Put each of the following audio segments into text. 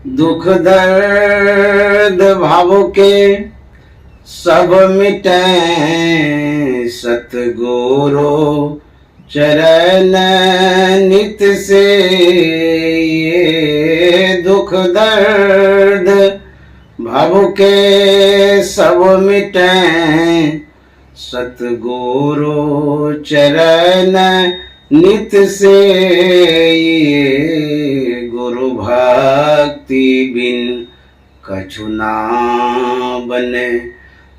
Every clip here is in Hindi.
दुख दर्द भाव के सब मिटे सतगुरु चरण नित से। ये दुख दर्द भाव के सब मिटे सतगुरु चरण नित से। ये गुरु भक्ति बिन कछु ना बने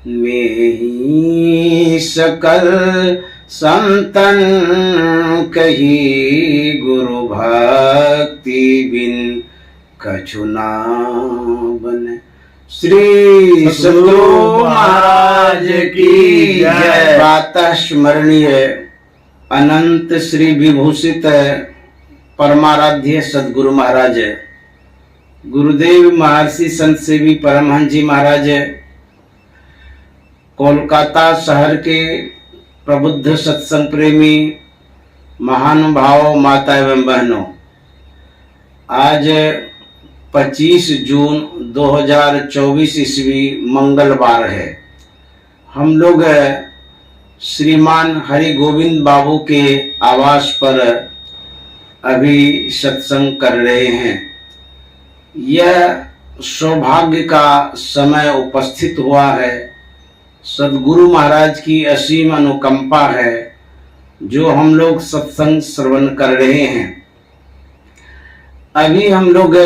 में ही सकल संतन कही। गुरु भक्ति बिन कछु ना बने। श्री सद्गुरु महाराज की जय। प्रातः स्मरणीय अनंत श्री विभूषित परमाराध्य सद्गुरु महाराज गुरुदेव महर्षि संत सेवी परमहंस जी महाराज कोलकाता शहर के प्रबुद्ध सत्संग प्रेमी महानुभाव माता एवं बहनों, आज 25 जून 2024 ईस्वी मंगलवार है। हम लोग श्रीमान हरि गोविंद बाबू के आवास पर अभी सत्संग कर रहे हैं। यह सौभाग्य का समय उपस्थित हुआ है। सद्गुरु महाराज की असीम अनुकंपा है जो हम लोग सत्संग श्रवण कर रहे हैं। अभी हम लोग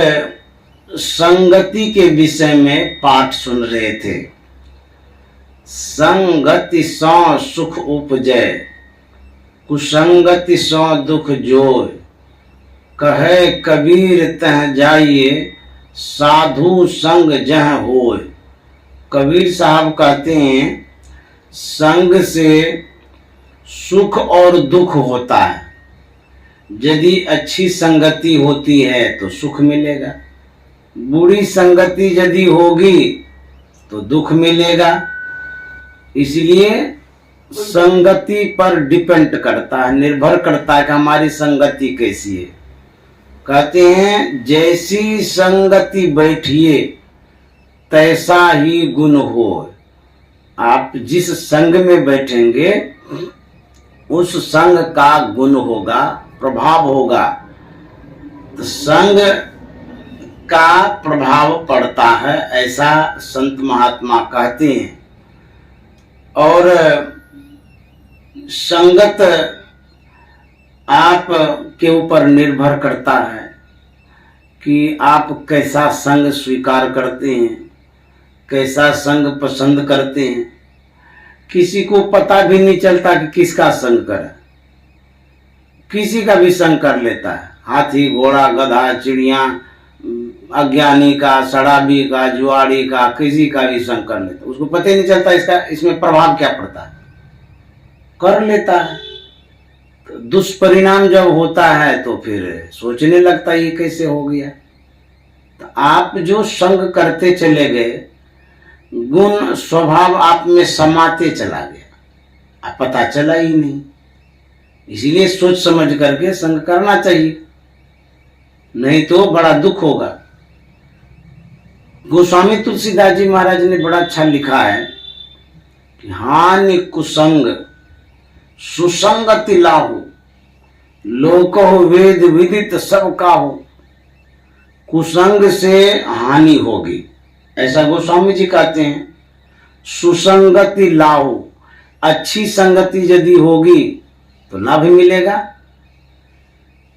संगति के विषय में पाठ सुन रहे थे। संगति सौ सुख उपजय, कुसंगति सौ दुख जोय। कहे कबीर तह जाइए, साधु संग जह होय। कबीर साहब कहते हैं संग से सुख और दुख होता है। यदि अच्छी संगति होती है तो सुख मिलेगा, बुरी संगति यदि होगी तो दुख मिलेगा। इसलिए संगति पर डिपेंड करता है, निर्भर करता है कि हमारी संगति कैसी है। कहते हैं जैसी संगति बैठिए तैसा ही गुण हो। आप जिस संग में बैठेंगे उस संग का गुण होगा, प्रभाव होगा। तो संग का प्रभाव पड़ता है, ऐसा संत महात्मा कहते हैं। और संगत आप के ऊपर निर्भर करता है कि आप कैसा संग स्वीकार करते हैं, कैसा संग पसंद करते हैं। किसी को पता भी नहीं चलता कि किसका संग करे, किसी का भी संग कर लेता है। हाथी घोड़ा गधा चिड़िया, अज्ञानी का, शराबी का, जुआड़ी का, किसी का भी संग कर लेता है। उसको पता ही नहीं चलता इसका इसमें प्रभाव क्या पड़ता है, कर लेता है। तो दुष्परिणाम जब होता है तो फिर सोचने लगता है ये कैसे हो गया। तो आप जो संग करते चले गए, गुण स्वभाव आप में समाते चला गया, आप पता चला ही नहीं। इसीलिए सोच समझ करके संग करना चाहिए, नहीं तो बड़ा दुख होगा। गोस्वामी तुलसीदास जी महाराज ने बड़ा अच्छा लिखा है कि हानि कुसंग सुसंगति लाहु, लोको वेद विदित सब काहू। कुसंग से हानि होगी, ऐसा गोस्वामी जी कहते हैं। सुसंगति लाहु, अच्छी संगति यदि होगी तो लाभ मिलेगा।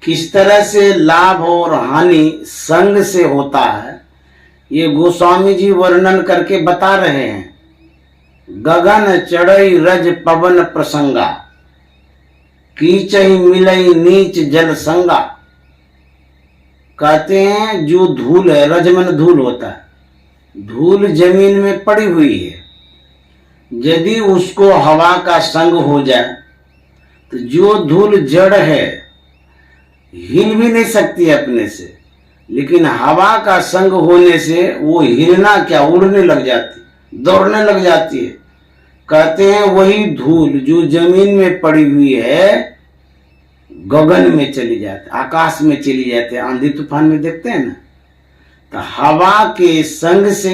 किस तरह से लाभ और हानि संग से होता है ये गोस्वामी जी वर्णन करके बता रहे हैं। गगन चढ़ई रज पवन प्रसंगा, कीचई मिलई नीच जल संगा। कहते हैं जो धूल है, रज मन धूल होता है, धूल जमीन में पड़ी हुई है, यदि उसको हवा का संग हो जाए तो जो धूल जड़ है हिल भी नहीं सकती अपने से, लेकिन हवा का संग होने से वो हिलना क्या, उड़ने लग जाती, दौड़ने लग जाती है। कहते हैं वही धूल जो जमीन में पड़ी हुई है गगन में चली जाती, आकाश में चली जाती है। आंधी तूफान में देखते हैं ना, तो हवा के संग से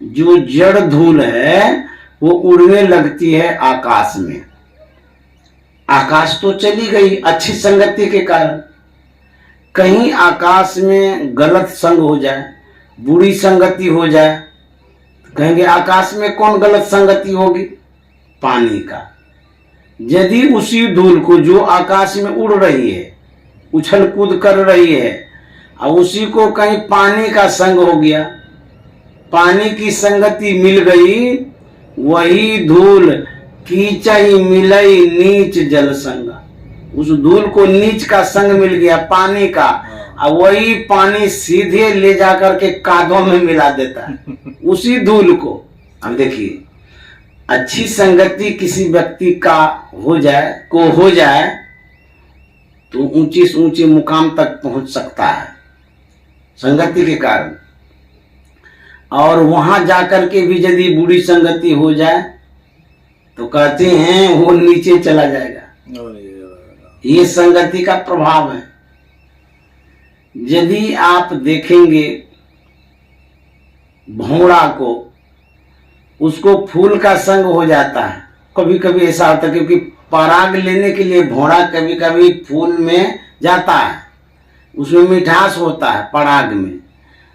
जो जड़ धूल है वो उड़ने लगती है आकाश में। आकाश तो चली गई अच्छी संगति के कारण। कहीं आकाश में गलत संग हो जाए, बुरी संगति हो जाए, तो कहेंगे आकाश में कौन गलत संगति होगी? पानी का। यदि उसी धूल को जो आकाश में उड़ रही है, उछल कूद कर रही है, और उसी को कहीं पानी का संग हो गया, पानी की संगति मिल गई, वही धूल कीचई मिलई नीच जल संगा। उस धूल को नीच का संग मिल गया पानी का, और वही पानी सीधे ले जाकर के कादों में मिला देता है उसी धूल को। अब देखिए, अच्छी संगति किसी व्यक्ति का हो जाए तो ऊंची से ऊंचे मुकाम तक पहुंच सकता है संगति के कारण। और वहां जाकर के भी यदि बुरी संगति हो जाए तो कहते हैं वो नीचे चला जाएगा। ये संगति का प्रभाव है। यदि आप देखेंगे भौरा को, उसको फूल का संग हो जाता है। कभी कभी ऐसा होता है, क्योंकि पराग लेने के लिए भौरा कभी कभी फूल में जाता है, उसमें मिठास होता है पराग में।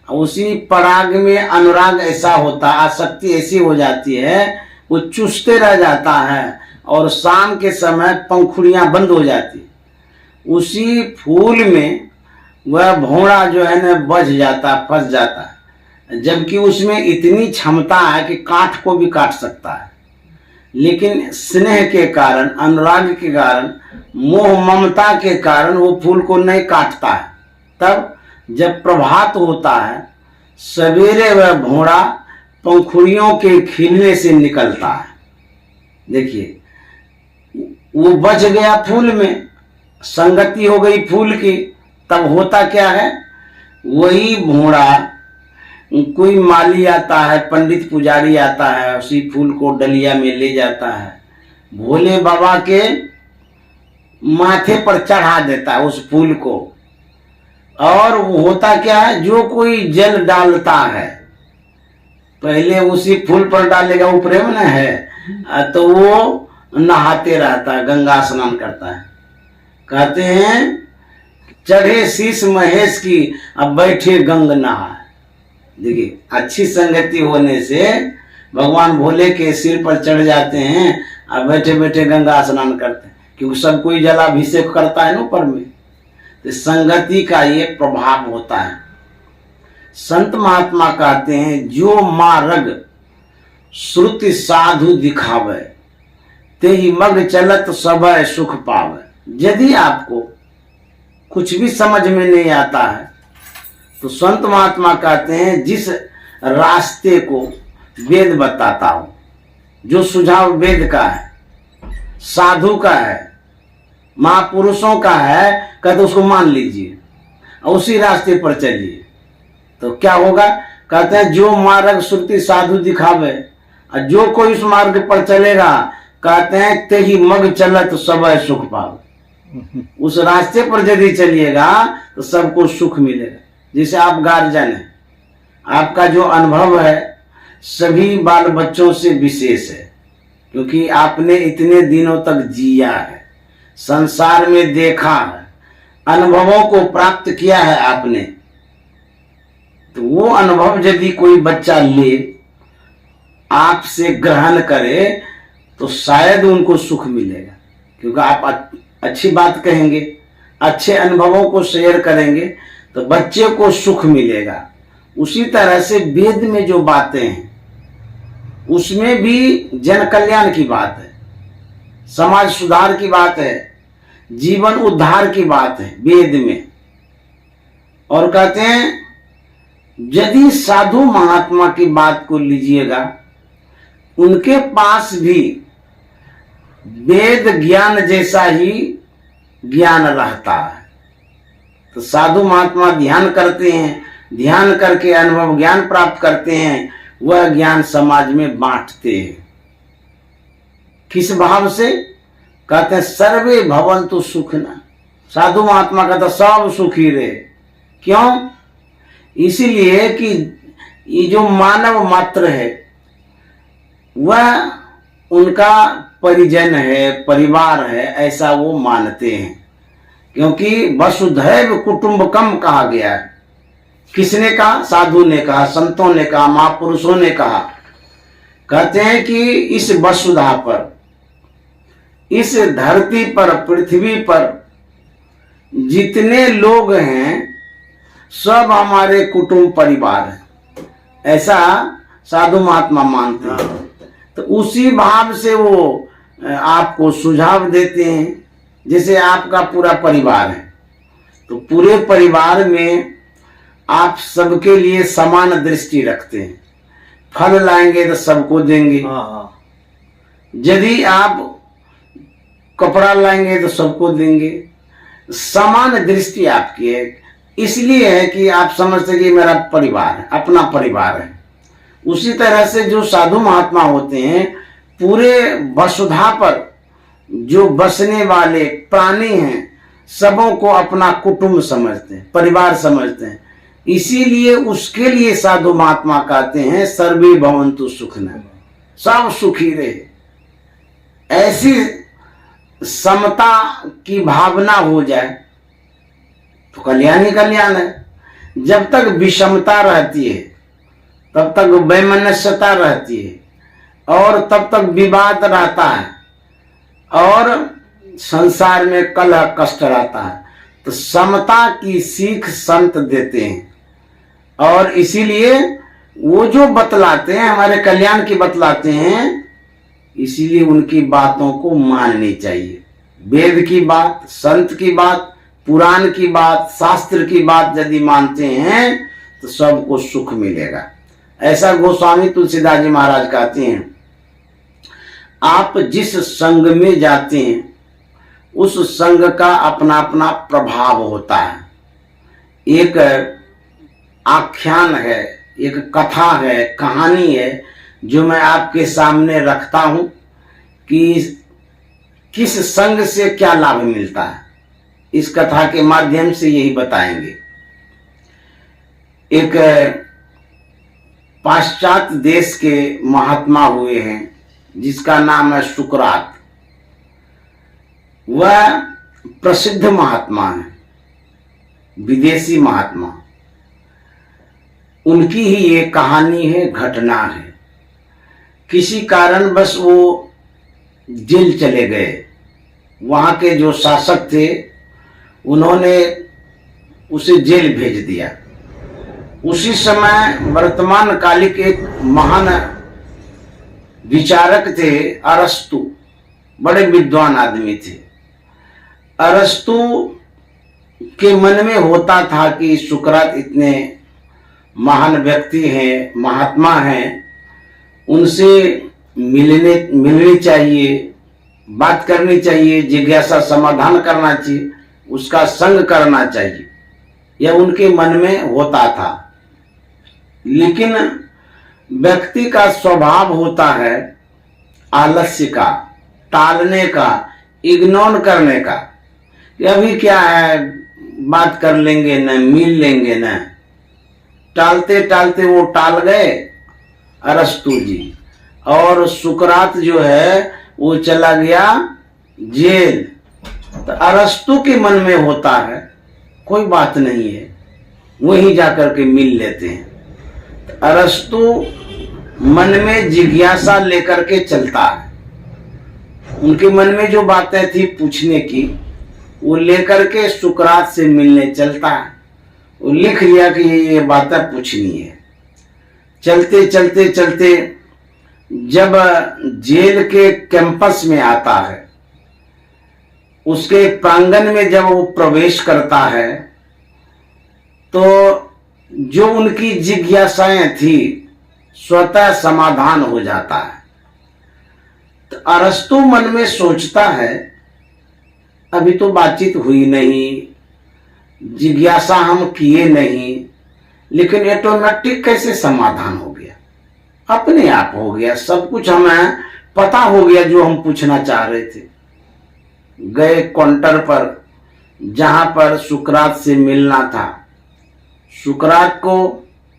उसी पराग में अनुराग ऐसा होता है, आसक्ति ऐसी हो जाती है, वो चूसते रह जाता है और शाम के समय पंखुड़ियां बंद हो जाती। उसी फूल में वह भौरा जो है ना बच जाता, फंस जाता है, जबकि उसमें इतनी क्षमता है कि काठ को भी काट सकता है। लेकिन स्नेह के कारण, अनुराग के कारण, मोह ममता के कारण वो फूल को नहीं काटता है। तब जब प्रभात होता है, सवेरे वह भौरा पंखुड़ियों के खिलने से निकलता है। देखिए, वो बच गया फूल में, संगति हो गई फूल की। तब होता क्या है, वही भौरा, कोई माली आता है, पंडित पुजारी आता है, उसी फूल को डलिया में ले जाता है, भोले बाबा के माथे पर चढ़ा देता है उस फूल को। और वो होता क्या है, जो कोई जल डालता है पहले उसी फूल पर डालेगा, वो प्रेम न है, तो वो नहाते रहता है, गंगा स्नान करता है। कहते हैं चढ़े शीश महेश की, अब बैठे गंग नहा। देखिए, अच्छी संगति होने से भगवान भोले के सिर पर चढ़ जाते हैं, अब बैठे बैठे गंगा स्नान करते हैं, क्योंकि सब कोई जलाभिषेक करता है ना ऊपर में। तो संगति का ये प्रभाव होता है। संत महात्मा कहते हैं, जो मार्ग श्रुति साधु दिखावे, ते ही मग चलत सबय सुख पावे। यदि आपको कुछ भी समझ में नहीं आता है तो संत महात्मा कहते हैं, जिस रास्ते को वेद बताता हो, जो सुझाव वेद का है, साधु का है, महापुरुषों का है, कहते उसको मान लीजिए और उसी रास्ते पर चलिए। तो क्या होगा, कहते हैं जो मार्ग श्रुति साधु दिखावे, और जो कोई उस मार्ग पर चलेगा, कहते हैं ते ही मग चलत सबय सुख पावे। उस रास्ते पर यदि चलिएगा तो सबको सुख मिलेगा। जैसे आप गार्जियन है, आपका जो अनुभव है सभी बाल बच्चों से विशेष है, क्योंकि आपने इतने दिनों तक जिया है, संसार में देखा है, अनुभवों को प्राप्त किया है आपने। तो वो अनुभव यदि कोई बच्चा ले, आपसे ग्रहण करे, तो शायद उनको सुख मिलेगा, क्योंकि आप अच्छी बात कहेंगे, अच्छे अनुभवों को शेयर करेंगे, तो बच्चे को सुख मिलेगा। उसी तरह से वेद में जो बातें हैं उसमें भी जन कल्याण की बात है, समाज सुधार की बात है, जीवन उद्धार की बात है वेद में। और कहते हैं यदि साधु महात्मा की बात को लीजिएगा, उनके पास भी वेद ज्ञान जैसा ही ज्ञान रहता है। तो साधु महात्मा ध्यान करते हैं, ध्यान करके अनुभव ज्ञान प्राप्त करते हैं, वह ज्ञान समाज में बांटते हैं। किस भाव से, कहते हैं सर्वे भवन्तु सुखिनः। साधु महात्मा कहता सब सुखी रहे। क्यों? इसीलिए कि ये जो मानव मात्र है वह उनका परिजन है, परिवार है, ऐसा वो मानते हैं। क्योंकि वसुधैव कुटुंबकम कहा गया है। किसने कहा? साधु ने कहा, संतों ने कहा, महापुरुषों ने कहा। कहते हैं कि इस वसुधा पर, इस धरती पर, पृथ्वी पर जितने लोग हैं सब हमारे कुटुंब परिवार हैं, ऐसा साधु महात्मा मानते हैं। तो उसी भाव से वो आपको सुझाव देते हैं। जैसे आपका पूरा परिवार है तो पूरे परिवार में आप सबके लिए समान दृष्टि रखते हैं। फल लाएंगे तो सबको देंगे, यदि आप कपड़ा लाएंगे तो सबको देंगे। समान दृष्टि आपकी है, इसलिए है कि आप समझते कि मेरा परिवार है, अपना परिवार है। उसी तरह से जो साधु महात्मा होते हैं पूरे वसुधा पर जो बसने वाले प्राणी हैं सबों को अपना कुटुंब समझते हैं, परिवार समझते हैं। इसीलिए उसके लिए साधु महात्मा कहते हैं सर्वे भवन्तु सुखिनः, सब सुखी रहे। ऐसी समता की भावना हो जाए तो कल्याण ही कल्याण है। जब तक विषमता रहती है तब तक वैमनस्यता रहती है और तब तक विवाद रहता है और संसार में कलह कष्ट रहता है। तो समता की सीख संत देते हैं और इसीलिए वो जो बतलाते हैं हमारे कल्याण की बतलाते हैं, इसीलिए उनकी बातों को माननी चाहिए। वेद की बात, संत की बात, पुराण की बात, शास्त्र की बात यदि मानते हैं तो सबको सुख मिलेगा। ऐसा गोस्वामी तुलसीदास जी महाराज कहते हैं, आप जिस संग में जाते हैं उस संग का अपना अपना प्रभाव होता है। एक आख्यान है, एक कथा है, कहानी है जो मैं आपके सामने रखता हूं कि किस संग से क्या लाभ मिलता है। इस कथा के माध्यम से यही बताएंगे। एक पाश्चात्य देश के महात्मा हुए हैं जिसका नाम है सुकरात। वह प्रसिद्ध महात्मा है, विदेशी महात्मा। उनकी ही ये कहानी है, घटना है। किसी कारणवश वो जेल चले गए। वहां के जो शासक थे उन्होंने उसे जेल भेज दिया। उसी समय वर्तमान कालिक एक महान विचारक थे अरस्तु, बड़े विद्वान आदमी थे। अरस्तु के मन में होता था कि सुकरात इतने महान व्यक्ति हैं, महात्मा हैं, उनसे मिलनी चाहिए, बात करनी चाहिए, जिज्ञासा समाधान करना चाहिए, उसका संग करना चाहिए, यह उनके मन में होता था। लेकिन व्यक्ति का स्वभाव होता है आलस्य का, टालने का, इग्नोर करने का। अभी क्या है, बात कर लेंगे न, मिल लेंगे न। टालते टालते वो टाल गए अरस्तु जी, और सुकरात जो है वो चला गया जेल। तो अरस्तु के मन में होता है कोई बात नहीं है, वहीं जाकर के मिल लेते हैं। तो अरस्तु मन में जिज्ञासा लेकर के चलता है। उनके मन में जो बातें थी पूछने की, वो लेकर के सुकरात से मिलने चलता है। वो लिख लिया कि ये बातें पूछनी है। चलते चलते चलते जब जेल के कैंपस में आता है, उसके प्रांगण में जब वो प्रवेश करता है, तो जो उनकी जिज्ञासाएं थी स्वतः समाधान हो जाता है। तो अरस्तु मन में सोचता है अभी तो बातचीत हुई नहीं, जिज्ञासा हम किए नहीं, लेकिन ऑटोमेटिक कैसे समाधान हो गया, अपने आप हो गया। सब कुछ हमें पता हो गया जो हम पूछना चाह रहे थे। गए काउंटर पर जहां पर सुकरात से मिलना था, सुकरात को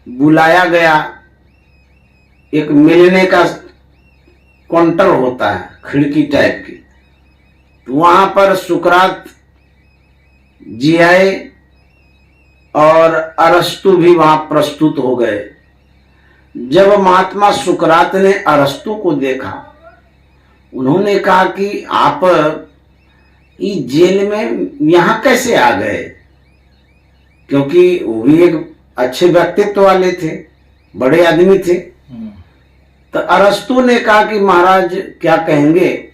बुलाया गया। एक मिलने का काउंटर होता है, खिड़की टाइप की, तो वहां पर सुकरात जी आए और अरस्तु भी वहां प्रस्तुत हो गए। जब महात्मा सुकरात ने अरस्तु को देखा, उन्होंने कहा कि आप इस जेल में यहां कैसे आ गए, क्योंकि वो भी एक अच्छे व्यक्तित्व वाले थे, बड़े आदमी थे। तो अरस्तु ने कहा कि महाराज क्या कहेंगे,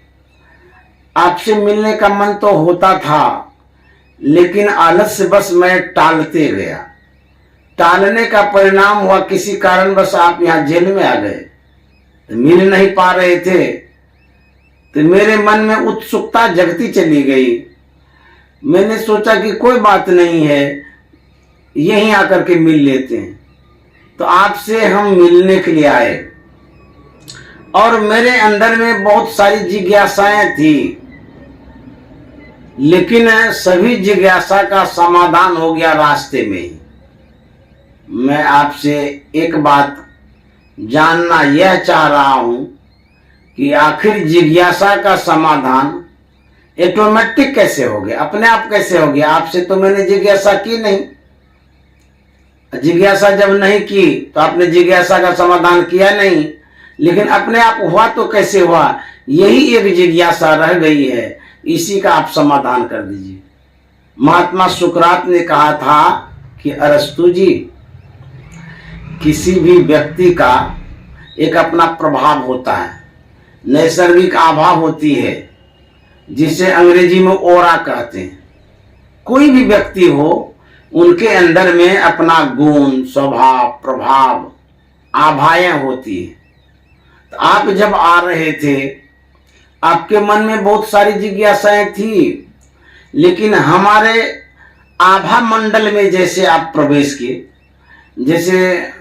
आपसे मिलने का मन तो होता था, लेकिन आलस से बस मैं टालते गया। टालने का परिणाम हुआ किसी कारणवश आप यहाँ जेल में आ गए, तो मिल नहीं पा रहे थे, तो मेरे मन में उत्सुकता जगती चली गई। मैंने सोचा कि कोई बात नहीं है, यहीं आकर के मिल लेते हैं। तो आपसे हम मिलने के लिए आए और मेरे अंदर में बहुत सारी जिज्ञासाएं थी, लेकिन सभी जिज्ञासा का समाधान हो गया रास्ते में ही। मैं आपसे एक बात जानना यह चाह रहा हूं कि आखिर जिज्ञासा का समाधान ऑटोमेटिक कैसे हो गया, अपने आप कैसे हो गया? आपसे तो मैंने जिज्ञासा की नहीं। जिज्ञासा जब नहीं की तो आपने जिज्ञासा का समाधान किया नहीं, लेकिन अपने आप हुआ तो कैसे हुआ? यही एक जिज्ञासा रह गई है, इसी का आप समाधान कर दीजिए। महात्मा सुकरात ने कहा था कि अरस्तु जी, किसी भी व्यक्ति का एक अपना प्रभाव होता है, नैसर्गिक आभा होती है, जिसे अंग्रेजी में ओरा कहते हैं। कोई भी व्यक्ति हो, उनके अंदर में अपना गुण, स्वभाव, प्रभाव, आभाएं होती है। तो आप जब आ रहे थे, आपके मन में बहुत सारी जिज्ञासाएं थी, लेकिन हमारे आभा मंडल में जैसे आप प्रवेश किए, जैसे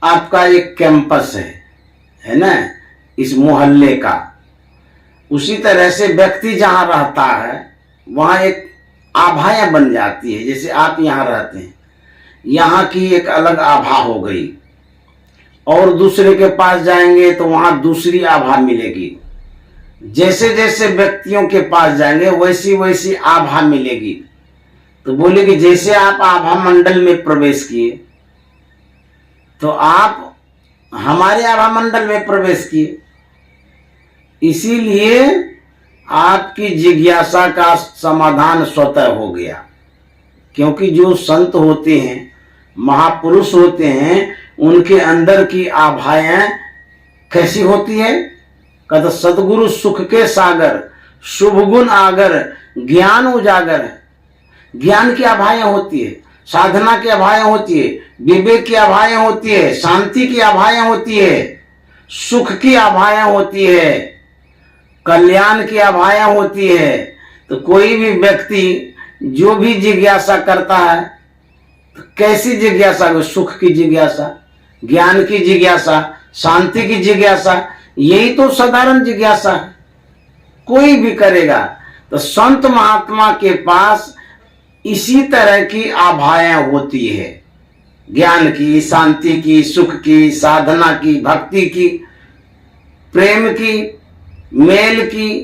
आपका एक कैंपस है ना, इस मोहल्ले का, उसी तरह से व्यक्ति जहां रहता है वहां एक आभाएं बन जाती है। जैसे आप यहाँ रहते हैं, यहाँ की एक अलग आभा हो गई, और दूसरे के पास जाएंगे तो वहां दूसरी आभा मिलेगी। जैसे जैसे व्यक्तियों के पास जाएंगे वैसी वैसी आभा मिलेगी। तो बोले कि जैसे आप आभा मंडल में प्रवेश किए, तो आप हमारे आभा मंडल में प्रवेश किए, इसीलिए आपकी जिज्ञासा का समाधान स्वतः हो गया। क्योंकि जो संत होते हैं, महापुरुष होते हैं, उनके अंदर की आभाएं कैसी होती है? कहते सदगुरु सुख के सागर, शुभ गुण आगर, ज्ञान उजागर है। ज्ञान की आभाएं होती है, साधना की आभाएं होती है, विवेक की आभाएं होती है, शांति की आभाएं होती है, सुख की आभाएं होती है, कल्याण की आभाएं होती है। तो कोई भी व्यक्ति जो भी जिज्ञासा करता है, तो कैसी जिज्ञासा? सुख की जिज्ञासा, ज्ञान की जिज्ञासा, शांति की जिज्ञासा, यही तो साधारण जिज्ञासा है, कोई भी करेगा। तो संत महात्मा के पास इसी तरह की आभाएं होती है, ज्ञान की, शांति की, सुख की, साधना की, भक्ति की, प्रेम की, मेल की,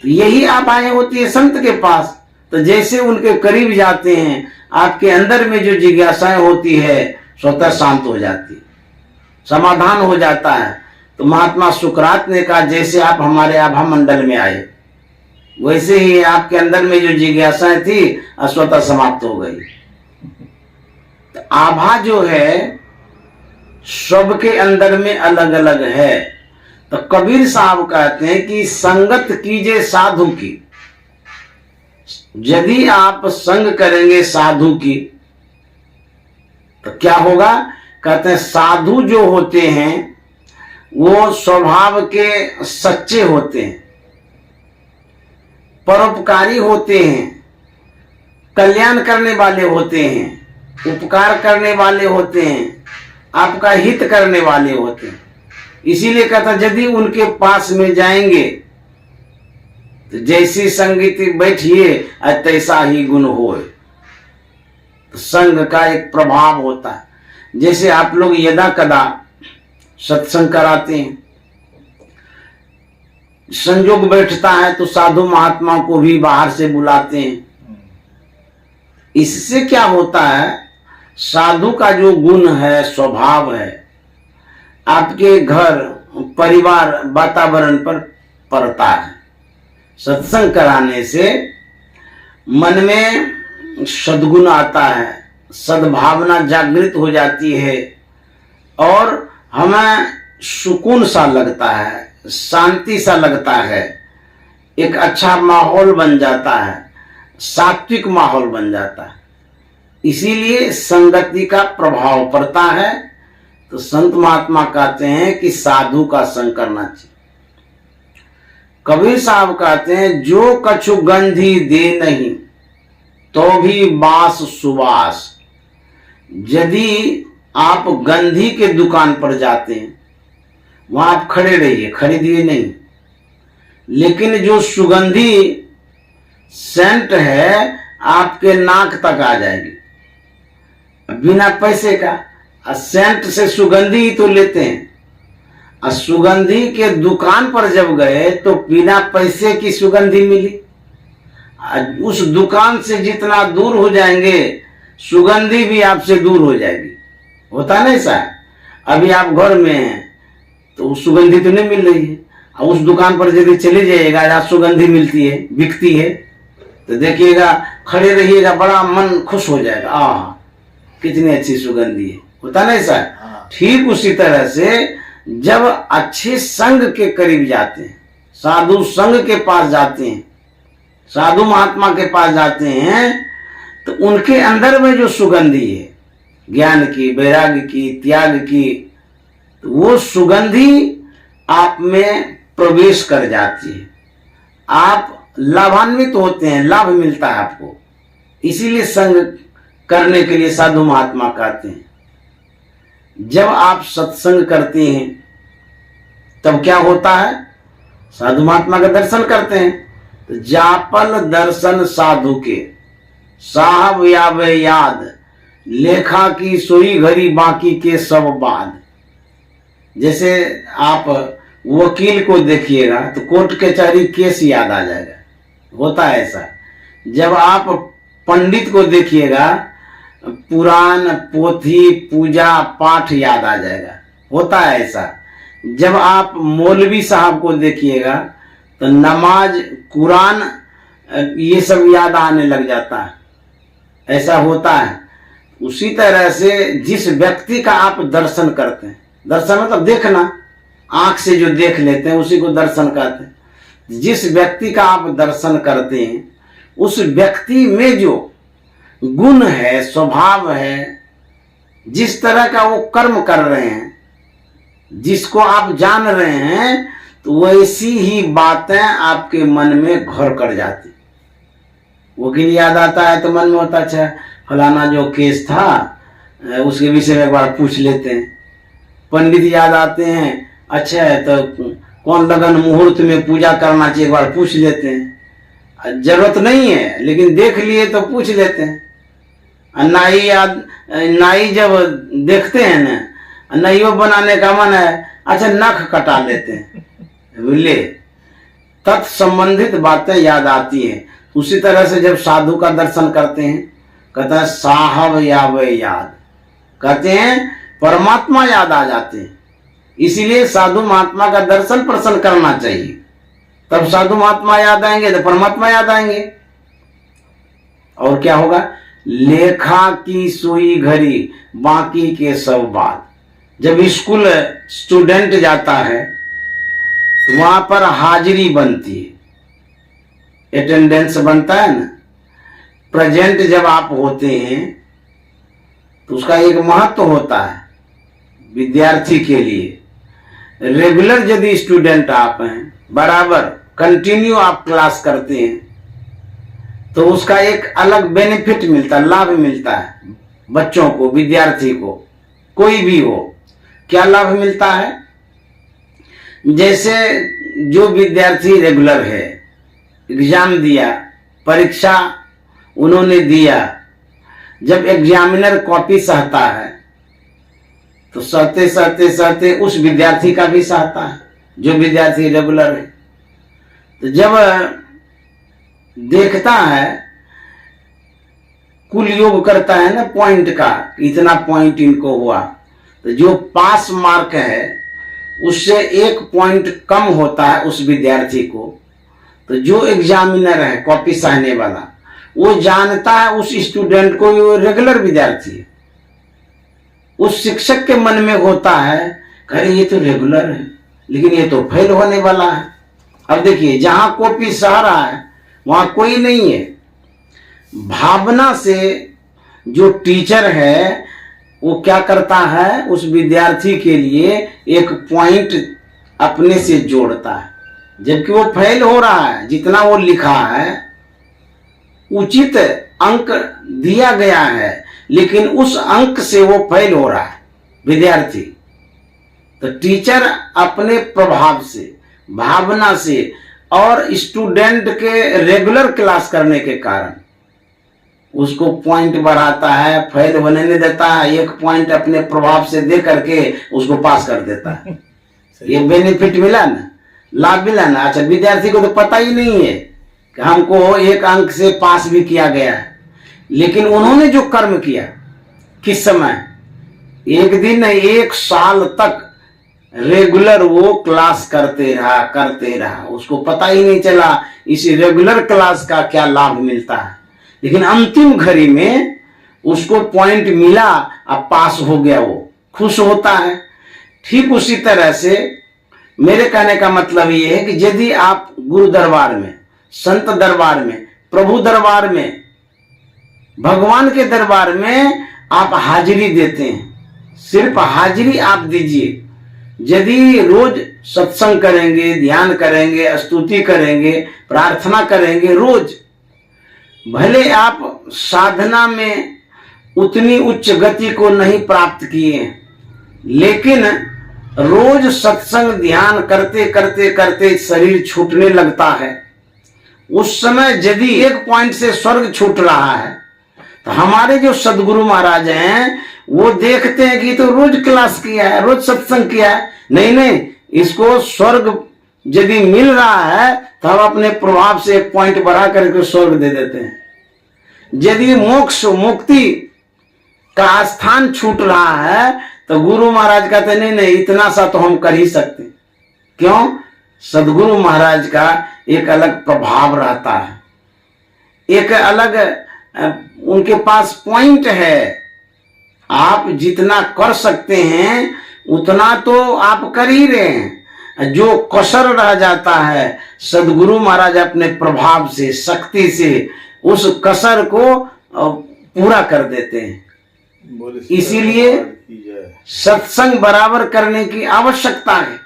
तो यही आभाएं होती है संत के पास। तो जैसे उनके करीब जाते हैं, आपके अंदर में जो जिज्ञासाएं होती है स्वतः शांत हो जाती है, समाधान हो जाता है। तो महात्मा सुकरात ने कहा, जैसे आप हमारे आभा मंडल में आए, वैसे ही आपके अंदर में जो जिज्ञासाएं थी स्वतः समाप्त हो गई। तो आभा जो है सबके अंदर में अलग अलग है। तो कबीर साहब कहते हैं कि संगत कीजिए साधु की। यदि आप संग करेंगे साधु की तो क्या होगा? कहते हैं साधु जो होते हैं वो स्वभाव के सच्चे होते हैं, परोपकारी होते हैं, कल्याण करने वाले होते हैं, उपकार करने वाले होते हैं, आपका हित करने वाले होते हैं। इसीलिए कहता यदि उनके पास में जाएंगे तो जैसी संगति बैठिए तैसा ही गुण होए। तो संग का एक प्रभाव होता है। जैसे आप लोग यदा कदा सत्संग कराते हैं, संजोग बैठता है तो साधु महात्मा को भी बाहर से बुलाते हैं। इससे क्या होता है, साधु का जो गुण है, स्वभाव है, आपके घर परिवार वातावरण पर पड़ता है। सत्संग कराने से मन में सद्गुण आता है, सद्भावना जागृत हो जाती है और हमें सुकून सा लगता है, शांति सा लगता है, एक अच्छा माहौल बन जाता है, सात्विक माहौल बन जाता है। इसीलिए संगति का प्रभाव पड़ता है। तो संत महात्मा कहते हैं कि साधु का संग करना चाहिए। कबीर साहब कहते हैं, जो कछु गंधी दे नहीं तो भी बास सुबास। यदि आप गंधी के दुकान पर जाते हैं, वहां आप खड़े रहिए, खरीदिए नहीं, लेकिन जो सुगंधी सेंट है आपके नाक तक आ जाएगी बिना पैसे का। सेंट से सुगंधी ही तो लेते हैं। और सुगंधी के दुकान पर जब गए तो बिना पैसे की सुगंधी मिली। उस दुकान से जितना दूर हो जाएंगे, सुगंधी भी आपसे दूर हो जाएगी। होता नहीं सा, अभी आप घर में हैं तो सुगंधी तो नहीं मिल रही है, और उस दुकान पर यदि चले जाइएगा जहाँ सुगंधी मिलती है, बिकती है, तो देखिएगा, खड़े रहिएगा, बड़ा मन खुश हो जाएगा, आह कितनी अच्छी सुगंधी है। होता नहीं सा। ठीक उसी तरह से जब अच्छे संग के करीब जाते हैं, साधु संग के पास जाते हैं, साधु महात्मा के पास जाते हैं, तो उनके अंदर में जो सुगंधी है, ज्ञान की, वैराग्य की, त्याग की, तो वो सुगंधी आप में प्रवेश कर जाती है। आप लाभान्वित होते हैं, लाभ मिलता है आपको। इसीलिए संग करने के लिए साधु महात्मा कहते हैं। जब आप सत्संग करते हैं तब क्या होता है, साधु महात्मा का दर्शन करते हैं तो जापल दर्शन साधु के, साहब यावे याद, लेखा की सोई घड़ी बाकी के सब बाद। जैसे आप वकील को देखिएगा तो कोर्ट कचहरी केस याद आ जाएगा। होता है ऐसा। जब आप पंडित को देखिएगा, पुराण पोथी पूजा पाठ याद आ जाएगा। होता है ऐसा। जब आप मौलवी साहब को देखिएगा तो नमाज, कुरान, ये सब याद आने लग जाता है। ऐसा होता है। उसी तरह से जिस व्यक्ति का आप दर्शन करते हैं, दर्शन मतलब देखना, आंख से जो देख लेते हैं उसी को दर्शन कहते हैं। जिस व्यक्ति का आप दर्शन करते हैं उस व्यक्ति में जो गुण है, स्वभाव है, जिस तरह का वो कर्म कर रहे हैं, जिसको आप जान रहे हैं, तो वैसी ही बातें आपके मन में घर कर जाती। वकील याद आता है तो मन में होता, अच्छा फलाना जो केस था उसके विषय में एक बार पूछ लेते हैं। पंडित याद आते हैं, अच्छा है तो कौन लगन मुहूर्त में पूजा करना चाहिए, एक बार पूछ लेते हैं। जरूरत नहीं है लेकिन देख लिए तो पूछ लेते हैं। नाई जब देखते हैं ना, नाइयों बनाने का मन है, अच्छा नख कटा लेते हैं, बोले तत्संबंधित बातें याद आती हैं। उसी तरह से जब साधु का दर्शन करते हैं, कहते हैं साहब यावे याद, कहते हैं परमात्मा याद आ जाते हैं। इसीलिए साधु महात्मा का दर्शन प्रसन्न करना चाहिए, तब साधु महात्मा याद आएंगे तो परमात्मा याद आएंगे। और क्या होगा, लेखा की सुई घड़ी बाकी के सब बात। जब स्कूल स्टूडेंट जाता है तो वहां पर हाजिरी बनती है, अटेंडेंस बनता है ना। प्रेजेंट जब आप होते हैं तो उसका एक महत्व होता है विद्यार्थी के लिए। रेगुलर यदि स्टूडेंट आप हैं, बराबर कंटिन्यू आप क्लास करते हैं, तो उसका एक अलग बेनिफिट मिलता है, लाभ मिलता है बच्चों को, विद्यार्थी को, कोई भी हो। क्या लाभ मिलता है, जैसे जो विद्यार्थी रेगुलर है, एग्जाम दिया, परीक्षा उन्होंने दिया, जब एग्जामिनर कॉपी सहता है तो सहते सहते सहते उस विद्यार्थी का भी सहता है, जो विद्यार्थी रेगुलर है। तो जब देखता है, कुल योग करता है ना पॉइंट का, इतना पॉइंट इनको हुआ, तो जो पास मार्क है उससे 1 पॉइंट कम होता है उस विद्यार्थी को। तो जो एग्जामिनर है कॉपी सहने वाला, वो जानता है उस स्टूडेंट को वो रेगुलर विद्यार्थी है। उस शिक्षक के मन में होता है, अरे ये तो रेगुलर है लेकिन ये तो फेल होने वाला है। अब देखिए, जहां कॉपी सह रहा है वहां कोई नहीं है। भावना से जो टीचर है वो क्या करता है, उस विद्यार्थी के लिए 1 पॉइंट अपने से जोड़ता है, जबकि वो फेल हो रहा है। जितना वो लिखा है उचित अंक दिया गया है, लेकिन उस अंक से वो फेल हो रहा है विद्यार्थी। तो टीचर अपने प्रभाव से, भावना से और स्टूडेंट के रेगुलर क्लास करने के कारण उसको पॉइंट बढ़ाता है, फेल होने नहीं देता है। 1 पॉइंट अपने प्रभाव से दे करके उसको पास कर देता है। ये बेनिफिट मिला ना, लाभ मिला ना। अच्छा, विद्यार्थी को तो पता ही नहीं है कि हमको 1 अंक से पास भी किया गया है, लेकिन उन्होंने जो कर्म किया, किस समय, 1 दिन 1 साल तक रेगुलर वो क्लास करते रहा, उसको पता ही नहीं चला इस रेगुलर क्लास का क्या लाभ मिलता है। लेकिन अंतिम घड़ी में उसको पॉइंट मिला, अब पास हो गया, वो खुश होता है। ठीक उसी तरह से मेरे कहने का मतलब ये है कि यदि आप गुरु दरबार में, संत दरबार में, प्रभु दरबार में, भगवान के दरबार में आप हाजिरी देते हैं, सिर्फ हाजिरी आप दीजिए। यदि रोज सत्संग करेंगे, ध्यान करेंगे, स्तुति करेंगे, प्रार्थना करेंगे रोज, भले आप साधना में उतनी उच्च गति को नहीं प्राप्त किए, लेकिन रोज सत्संग ध्यान करते करते करते शरीर छूटने लगता है। उस समय यदि 1 पॉइंट से स्वर्ग छूट रहा है, तो हमारे जो सदगुरु महाराज हैं वो देखते हैं कि तो रोज क्लास किया है, रोज सत्संग किया है, नहीं, इसको स्वर्ग यदि मिल रहा है तो हम अपने प्रभाव से 1 पॉइंट बढ़ा करके स्वर्ग दे देते हैं। यदि मोक्ष, मुक्ति का स्थान छूट रहा है तो गुरु महाराज कहते नहीं, इतना सा तो हम कर ही सकते। क्यों? सदगुरु महाराज का एक अलग प्रभाव रहता है, एक अलग उनके पास पॉइंट है। आप जितना कर सकते हैं उतना तो आप कर ही रहे हैं, जो कसर रह जाता है सदगुरु महाराज अपने प्रभाव से, शक्ति से उस कसर को पूरा कर देते हैं। इसीलिए सत्संग बराबर करने की आवश्यकता है।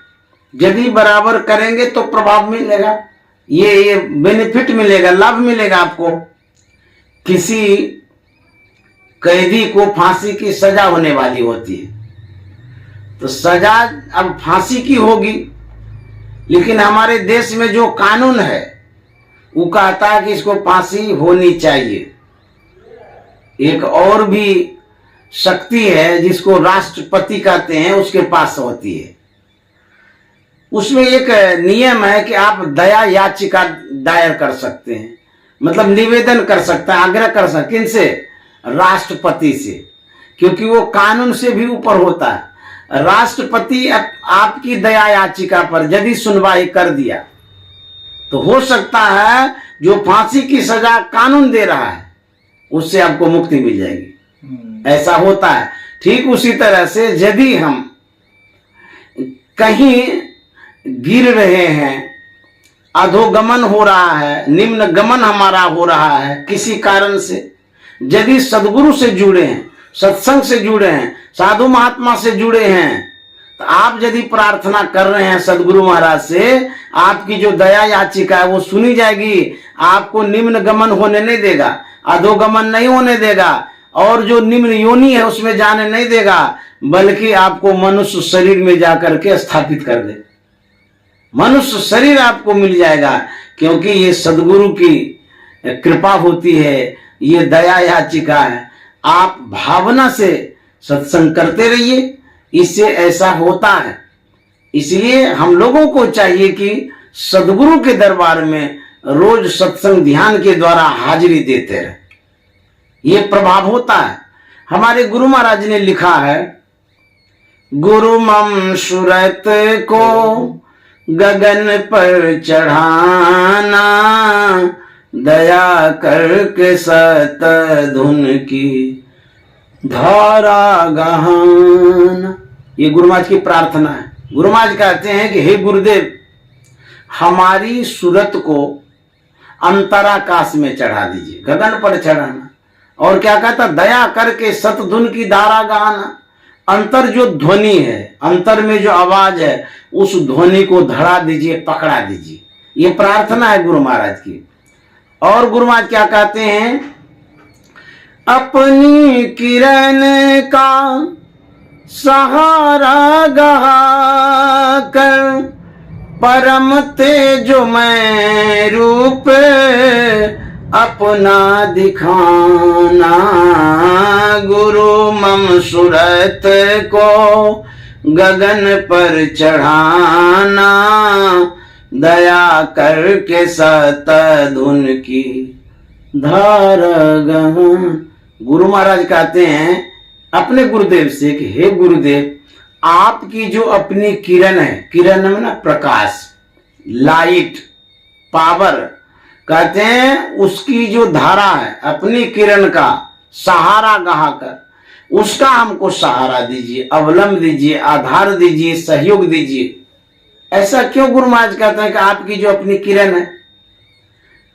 यदि बराबर करेंगे तो प्रभाव मिलेगा, ये बेनिफिट मिलेगा, लाभ मिलेगा आपको। किसी कैदी को फांसी की सजा होने वाली होती है, तो सजा अब फांसी की होगी, लेकिन हमारे देश में जो कानून है वो कहता है कि इसको फांसी होनी चाहिए। एक और भी शक्ति है जिसको राष्ट्रपति कहते हैं, उसके पास होती है। उसमें एक नियम है कि आप दया याचिका दायर कर सकते हैं, मतलब निवेदन कर सकते हैं, आग्रह कर सकते हैं। किनसे? राष्ट्रपति से, क्योंकि वो कानून से भी ऊपर होता है। राष्ट्रपति आपकी दया याचिका पर यदि सुनवाई कर दिया तो हो सकता है जो फांसी की सजा कानून दे रहा है उससे आपको मुक्ति मिल जाएगी। ऐसा होता है। ठीक उसी तरह से यदि हम कहीं गिर रहे हैं, अधोगमन हो रहा है, निम्न गमन हमारा हो रहा है किसी कारण से, यदि सदगुरु से जुड़े हैं, सत्संग से जुड़े हैं, साधु महात्मा से जुड़े हैं, तो आप यदि प्रार्थना कर रहे हैं सदगुरु महाराज से, आपकी जो दया याचिका है वो सुनी जाएगी। आपको निम्न गमन होने नहीं देगा, अधोगमन नहीं होने देगा, और जो निम्न योनि है उसमें जाने नहीं देगा, बल्कि आपको मनुष्य शरीर में जाकर के स्थापित कर दे। मनुष्य शरीर आपको मिल जाएगा, क्योंकि ये सदगुरु की कृपा होती है, ये दया याचिका है। आप भावना से सत्संग करते रहिए, इससे ऐसा होता है। इसलिए हम लोगों को चाहिए कि सदगुरु के दरबार में रोज सत्संग ध्यान के द्वारा हाजिरी देते रहे, ये प्रभाव होता है। हमारे गुरु महाराज ने लिखा है, गुरु मम सूरत को गगन पर चढ़ाना, दया करके सत धुन की धारा गहन। ये गुरु महाराज की प्रार्थना है। गुरु महाराज कहते हैं कि हे गुरुदेव, हमारी सूरत को अंतराकाश में चढ़ा दीजिए, गगन पर चढ़ाना। और क्या कहता, दया करके सतधुन की धारा गाना। अंतर जो ध्वनि है, अंतर में जो आवाज है, उस ध्वनि को धड़ा दीजिए, पकड़ा दीजिए। ये प्रार्थना है गुरु महाराज की। और गुरु महाराज क्या कहते हैं, अपनी किरण का सहारा गहा कर, परम तेजोमय रूप अपना दिखाना। गुरु मम सूरत को गगन पर चढ़ाना, दया करके सत धुन की धार गहन। गुरु महाराज कहते हैं अपने गुरुदेव से कि हे गुरुदेव, आपकी जो अपनी किरण है, किरण में ना प्रकाश, लाइट, पावर, कहते हैं उसकी जो धारा है, अपनी किरण का सहारा गहाकर उसका हमको सहारा दीजिए, अवलंब दीजिए, आधार दीजिए, सहयोग दीजिए। ऐसा क्यों गुरु महाराज कहते हैं कि आपकी जो अपनी किरण है?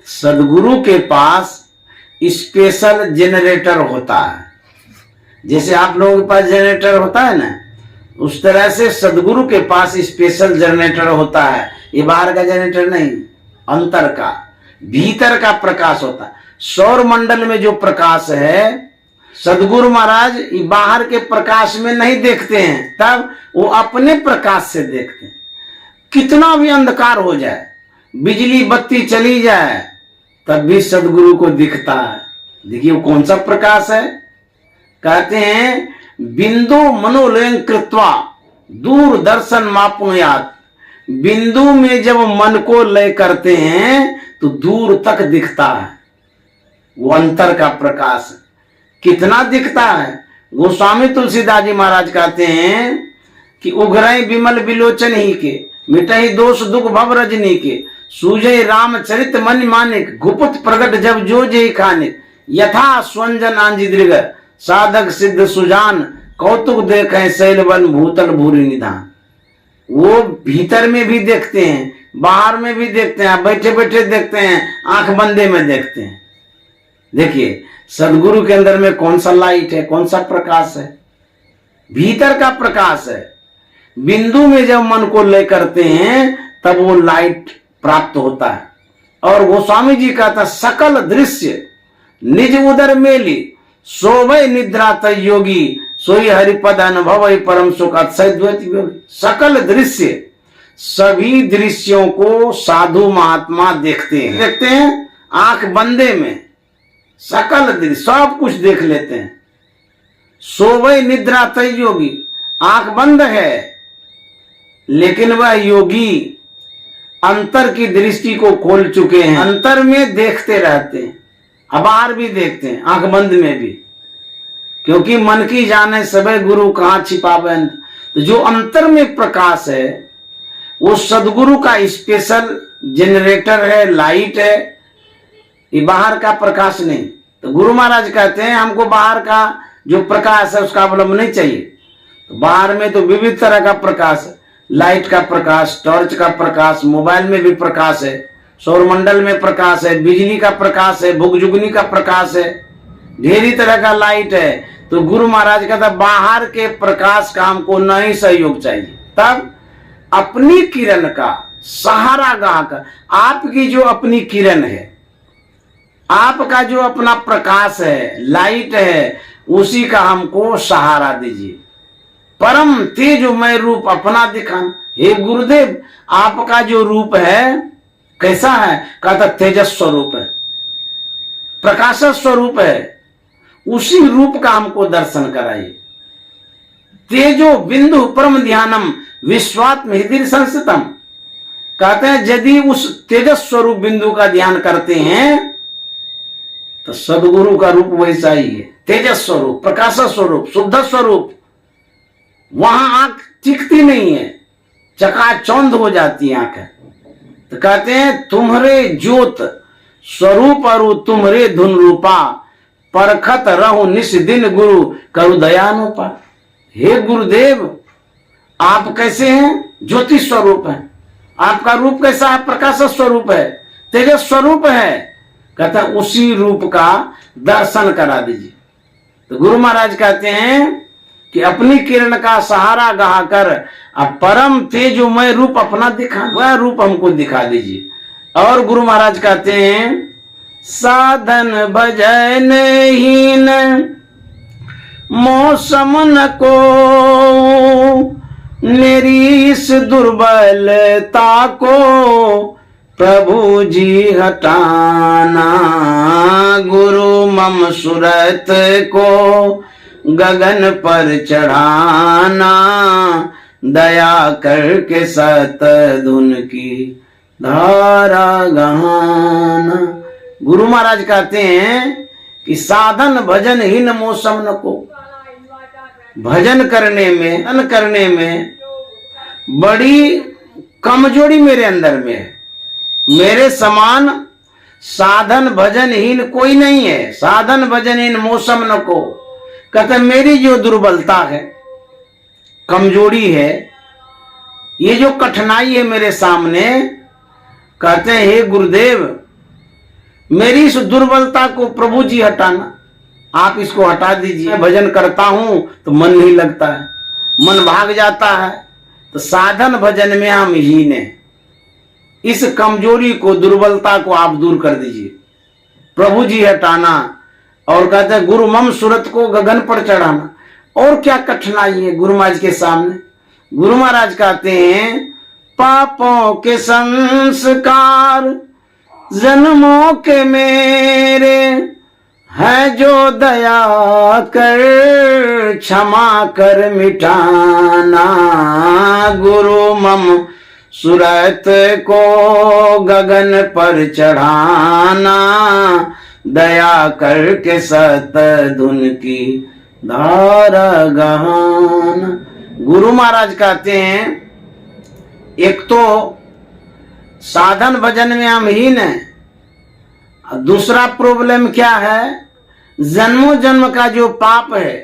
सदगुरु के पास स्पेशल जनरेटर होता है। जैसे आप लोगों के पास जनरेटर होता है ना, उस तरह से सदगुरु के पास स्पेशल जनरेटर होता है। ये बाहर का जनरेटर नहीं, अंतर का, भीतर का प्रकाश होता है। सौर मंडल में जो प्रकाश है, सदगुरु महाराज बाहर के प्रकाश में नहीं देखते हैं, तब वो अपने प्रकाश से देखते हैं। कितना भी अंधकार हो जाए, बिजली बत्ती चली जाए, तब भी सदगुरु को दिखता है। देखिए वो कौन सा प्रकाश है? कहते हैं बिंदु मनोलयन कृत्वा दूरदर्शन मापुयात। बिंदु में जब मन को लय करते हैं तो दूर तक दिखता है, वो अंतर का प्रकाश है। कितना दिखता है? गोस्वामी तुलसीदास जी महाराज कहते हैं कि उघरई विमल विलोचन ही के, मिटई दोष दुख भव रजनी के, सूझे रामचरित मन मानिक, गुप्त प्रगट जब जो जय खानिक, यथा स्वंजन आंजी दृग, साधक सिद्ध सुजान, कौतुक देखें शैलवन भूतल भूरि निधान। वो भीतर में भी देखते हैं, बाहर में भी देखते हैं, बैठे बैठे देखते हैं, आंख बंदे में देखते हैं। देखिए सदगुरु के अंदर में कौन सा लाइट है, कौन सा प्रकाश है? भीतर का प्रकाश है। बिंदु में जब मन को लय करते हैं तब वो लाइट प्राप्त होता है। और गोस्वामी जी कहता, सकल दृश्य निज उदर मेली, सोवै निद्रा तय योगी, सोई हरिपद अनुभव परम सुख अद्वैत योगी। सकल दृश्य, सभी दृश्यों को साधु महात्मा देखते हैं आंख बंदे में। सकल दृश्य सब कुछ देख लेते हैं। सोवै निद्रा तय योगी, आंख बंद है, लेकिन वह योगी अंतर की दृष्टि को खोल चुके हैं, अंतर में देखते रहते हैं, बाहर भी देखते हैं, आंख बंद में भी। क्योंकि मन की जाने सबे गुरु कहाँ छिपावे। तो जो अंतर में प्रकाश है वो सदगुरु का स्पेशल जनरेटर है, लाइट है, ये बाहर का प्रकाश नहीं। तो गुरु महाराज कहते हैं हमको बाहर का जो प्रकाश है उसका अवलंबन नहीं चाहिए। तो बाहर में तो विविध तरह का प्रकाश है, लाइट का प्रकाश, टॉर्च का प्रकाश, मोबाइल में भी प्रकाश है, सौरमंडल में प्रकाश है, बिजली का प्रकाश है, भुगजुगनी का प्रकाश है, ढेरी तरह का लाइट है। तो गुरु महाराज कहता बाहर के प्रकाश का हमको नहीं सहयोग चाहिए। तब अपनी किरण का सहारा गाकर, आपकी जो अपनी किरण है, आपका जो अपना प्रकाश है, लाइट है, उसी का हमको सहारा दीजिए। परम तेजोमय रूप अपना दिखाना। हे गुरुदेव, आपका जो रूप है कैसा है? कहता तेजस स्वरूप है, प्रकाश स्वरूप है। उसी रूप का हमको दर्शन कराइए। तेजो बिंदु परम ध्यानम विश्वात्म हृदय संस्थितम। कहते हैं यदि उस तेजस स्वरूप बिंदु का ध्यान करते हैं तो सदगुरु का रूप वैसा ही है, तेजस स्वरूप, प्रकाश स्वरूप, शुद्ध स्वरूप। वहां आंख टिकती नहीं है, चकाचौंध हो जाती है आंखें। तो कहते हैं तुम्हारे ज्योत स्वरूप और तुम्हारे धुन रूपा, परखत रहूं निस दिन गुरु करु दयानुपा। हे गुरुदेव, आप कैसे हैं? ज्योति स्वरूप है। आपका रूप कैसा है? प्रकाश स्वरूप है, तेजस स्वरूप है। कहता है उसी रूप का दर्शन करा दीजिए। तो गुरु महाराज कहते हैं कि अपनी किरण का सहारा गहाकर अब परम तेजोमय रूप अपना दिखा, वह रूप हमको दिखा दीजिए। और गुरु महाराज कहते हैं साधन भजन हीन मौसम न को, मेरी इस दुर्बलता को प्रभु जी हटाना। गुरु मम सूरत को गगन पर चढ़ाना, दया करके सत धुन की धारा गहाना। गुरु महाराज कहते हैं कि साधन भजन हीन मौसम न को। भजन करने में बड़ी कमजोरी मेरे अंदर में है। मेरे समान साधन भजनहीन कोई नहीं है। साधन भजनहीन मौसम न को। कहते मेरी जो दुर्बलता है, कमजोरी है, ये जो कठिनाई है मेरे सामने, कहते हैं हे गुरुदेव, मेरी इस दुर्बलता को प्रभु जी हटाना, आप इसको हटा दीजिए। भजन करता हूं तो मन नहीं लगता है, मन भाग जाता है। तो साधन भजन में हम हीन हैं। इस कमजोरी को, दुर्बलता को आप दूर कर दीजिए, प्रभु जी हटाना। और कहते हैं गुरु मम सूरत को गगन पर चढ़ाना। और क्या कठिनाई है गुरु महाराज के सामने? गुरु महाराज कहते हैं पापों के संस्कार जन्मों के मेरे है, जो दया कर क्षमा कर मिटाना। गुरु मम सूरत को गगन पर चढ़ाना, दया करके सत धुन की धारा गहाना। गुरु महाराज कहते हैं एक तो साधन भजन में हम हीन हैं। दूसरा प्रॉब्लम क्या है? जन्मों जन्म का जो पाप है,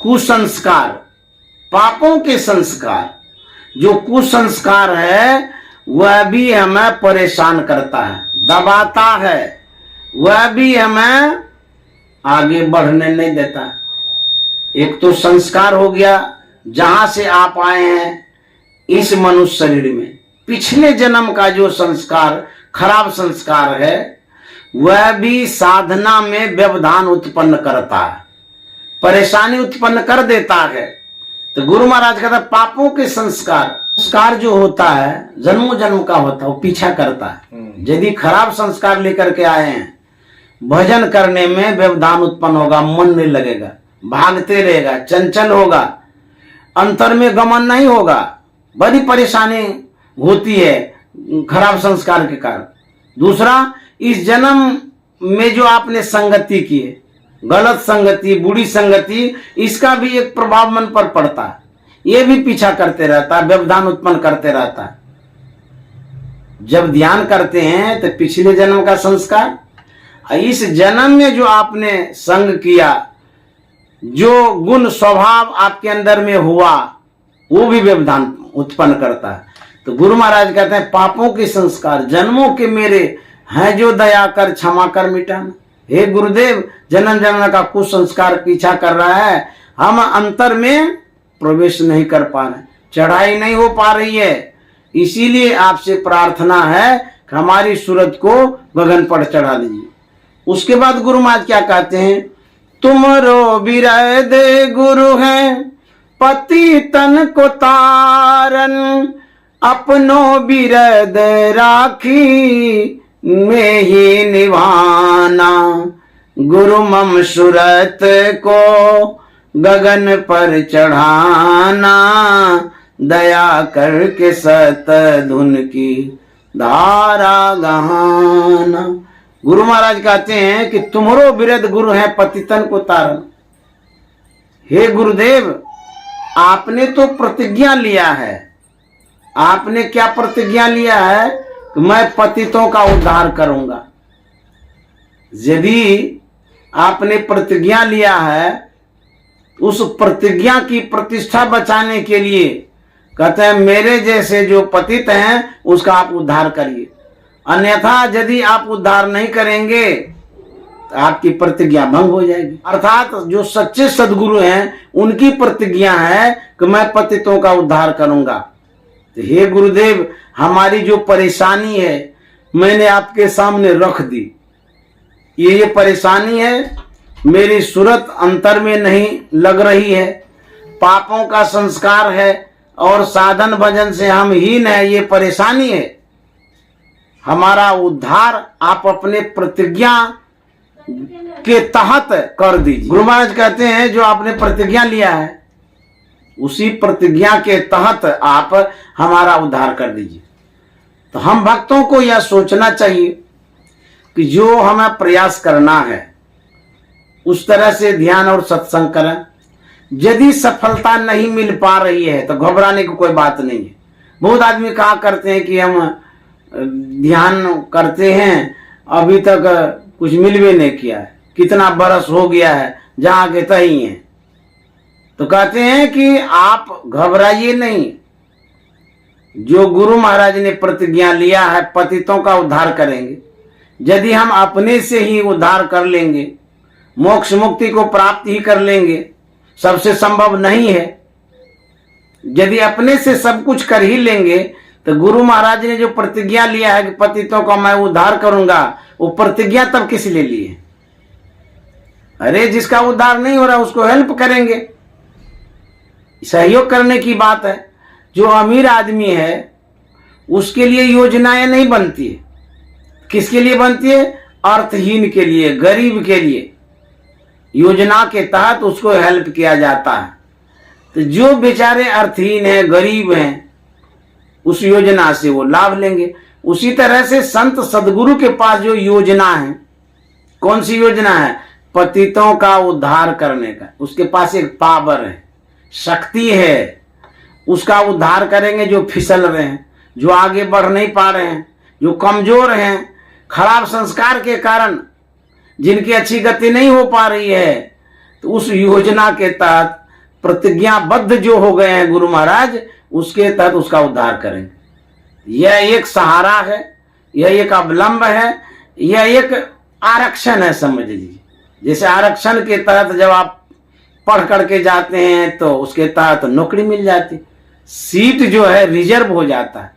कुसंस्कार, पापों के संस्कार, जो कुसंस्कार है वह भी हमें परेशान करता है, दबाता है, वह भी हमें आगे बढ़ने नहीं देता। एक तो संस्कार हो गया, जहां से आप आए हैं इस मनुष्य शरीर में, पिछले जन्म का जो संस्कार, खराब संस्कार है, वह भी साधना में व्यवधान उत्पन्न करता है, परेशानी उत्पन्न कर देता है। तो गुरु महाराज कहता है पापों के संस्कार जो होता है, जन्मों जन्म का होता है, वो पीछा करता है। यदि खराब संस्कार लेकर के आए हैं, भजन करने में व्यवधान उत्पन्न होगा, मन नहीं लगेगा, भागते रहेगा, चंचल होगा, अंतर में गमन नहीं होगा, बड़ी परेशानी होती है खराब संस्कार के कारण। दूसरा, इस जन्म में जो आपने संगति की है, गलत संगति, बुरी संगति, इसका भी एक प्रभाव मन पर पड़ता है। ये भी पीछा करते रहता है, व्यवधान उत्पन्न करते रहता है। जब ध्यान करते हैं तो पिछले जन्म का संस्कार, इस जन्म में जो आपने संग किया, जो गुण स्वभाव आपके अंदर में हुआ, वो भी व्यवधान उत्पन्न करता है। तो गुरु महाराज कहते हैं पापों के संस्कार जन्मों के मेरे हैं, जो दया कर क्षमा कर मिटाना। हे गुरुदेव, जन्म जन्म का कुछ संस्कार पीछा कर रहा है, हम अंतर में प्रवेश नहीं कर पा रहे, चढ़ाई नहीं हो पा रही है। इसीलिए आपसे प्रार्थना है कि हमारी सूरत को गगन पर चढ़ा दीजिए। उसके बाद गुरु महाराज क्या कहते हैं? तुमरो बिरद गुरु हैं, पति तन को तारन, अपनो बिरद राखी में ही निभाना। गुरु मम सूरत को गगन पर चढ़ाना, दया करके सत धुन की धारा गहाना। गुरु महाराज कहते हैं कि तुम्हारो बिरद गुरु है पतितन को तारन। हे गुरुदेव, आपने तो प्रतिज्ञा लिया है। आपने क्या प्रतिज्ञा लिया है कि मैं पतितों का उद्धार करूंगा। यदि आपने प्रतिज्ञा लिया है, उस प्रतिज्ञा की प्रतिष्ठा बचाने के लिए कहते हैं मेरे जैसे जो पतित हैं उसका आप उद्धार करिए, अन्यथा यदि आप उद्धार नहीं करेंगे तो आपकी प्रतिज्ञा भंग हो जाएगी। अर्थात जो सच्चे सदगुरु हैं उनकी प्रतिज्ञा है कि मैं पतितों का उद्धार करूंगा। तो हे गुरुदेव, हमारी जो परेशानी है मैंने आपके सामने रख दी। ये परेशानी है, मेरी सूरत अंतर में नहीं लग रही है, पापों का संस्कार है और साधन भजन से हम हीन है, ये परेशानी है। हमारा उद्धार आप अपने प्रतिज्ञा के तहत कर दीजिए। गुरु महाराज कहते हैं जो आपने प्रतिज्ञा लिया है उसी प्रतिज्ञा के तहत आप हमारा उद्धार कर दीजिए। तो हम भक्तों को यह सोचना चाहिए कि जो हमें प्रयास करना है उस तरह से ध्यान और सत्संग करें। यदि सफलता नहीं मिल पा रही है तो घबराने की कोई बात नहीं है। बहुत आदमी कहा करते हैं कि हम ध्यान करते हैं, अभी तक कुछ मिल भी नहीं किया है, कितना बरस हो गया है, जहां के तही हैं। तो कहते हैं कि आप घबराइए नहीं। जो गुरु महाराज ने प्रतिज्ञा लिया है पतितों का उद्धार करेंगे। यदि हम अपने से ही उद्धार कर लेंगे, मोक्ष मुक्ति को प्राप्त ही कर लेंगे, सबसे संभव नहीं है। यदि अपने से सब कुछ कर ही लेंगे तो गुरु महाराज ने जो प्रतिज्ञा लिया है कि पतितों का मैं उद्धार करूंगा, वो प्रतिज्ञा तब किस लिए ली है? अरे जिसका उद्धार नहीं हो रहा उसको हेल्प करेंगे, सहयोग करने की बात है। जो अमीर आदमी है उसके लिए योजनाएं नहीं बनती है। किसके लिए बनती है? अर्थहीन के लिए, गरीब के लिए योजना के तहत उसको हेल्प किया जाता है। तो जो बेचारे अर्थहीन हैं, गरीब हैं, उस योजना से वो लाभ लेंगे। उसी तरह से संत सदगुरु के पास जो योजना है, कौन सी योजना है? पतितों का उद्धार करने का। उसके पास एक पावर है, शक्ति है, उसका उद्धार करेंगे। जो फिसल रहे हैं, जो आगे बढ़ नहीं पा रहे हैं, जो कमजोर हैं, खराब संस्कार के कारण जिनकी अच्छी गति नहीं हो पा रही है, तो उस योजना के तहत प्रतिज्ञाबद्ध जो हो गए हैं गुरु महाराज, उसके तहत उसका उद्धार करेंगे। यह एक सहारा है, यह एक अवलंब है, यह एक आरक्षण है, समझ लीजिए। जैसे आरक्षण के तहत जब आप पढ़ करके जाते हैं तो उसके तहत नौकरी मिल जाती, सीट जो है रिजर्व हो जाता है।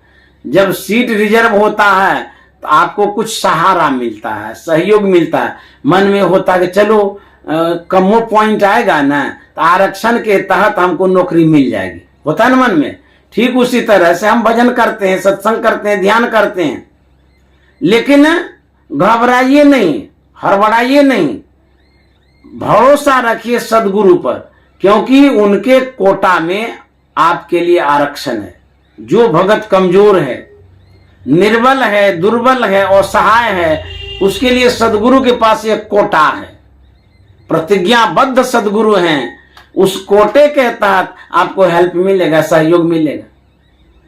जब सीट रिजर्व होता है तो आपको कुछ सहारा मिलता है, सहयोग मिलता है, मन में होता है कि चलो कमो पॉइंट आएगा ना तो आरक्षण के तहत हमको नौकरी मिल जाएगी, होता है ना मन में। ठीक उसी तरह से हम भजन करते हैं, सत्संग करते हैं, ध्यान करते हैं, लेकिन घबराइए नहीं, हड़बड़ाइए नहीं, भरोसा रखिए सदगुरु पर, क्योंकि उनके कोटा में आपके लिए आरक्षण है। जो भगत कमजोर है, निर्बल है, दुर्बल है, असहाय है, उसके लिए सदगुरु के पास एक कोटा है। प्रतिज्ञाबद्ध सदगुरु हैं, उस कोटे के तहत आपको हेल्प मिलेगा, सहयोग मिलेगा।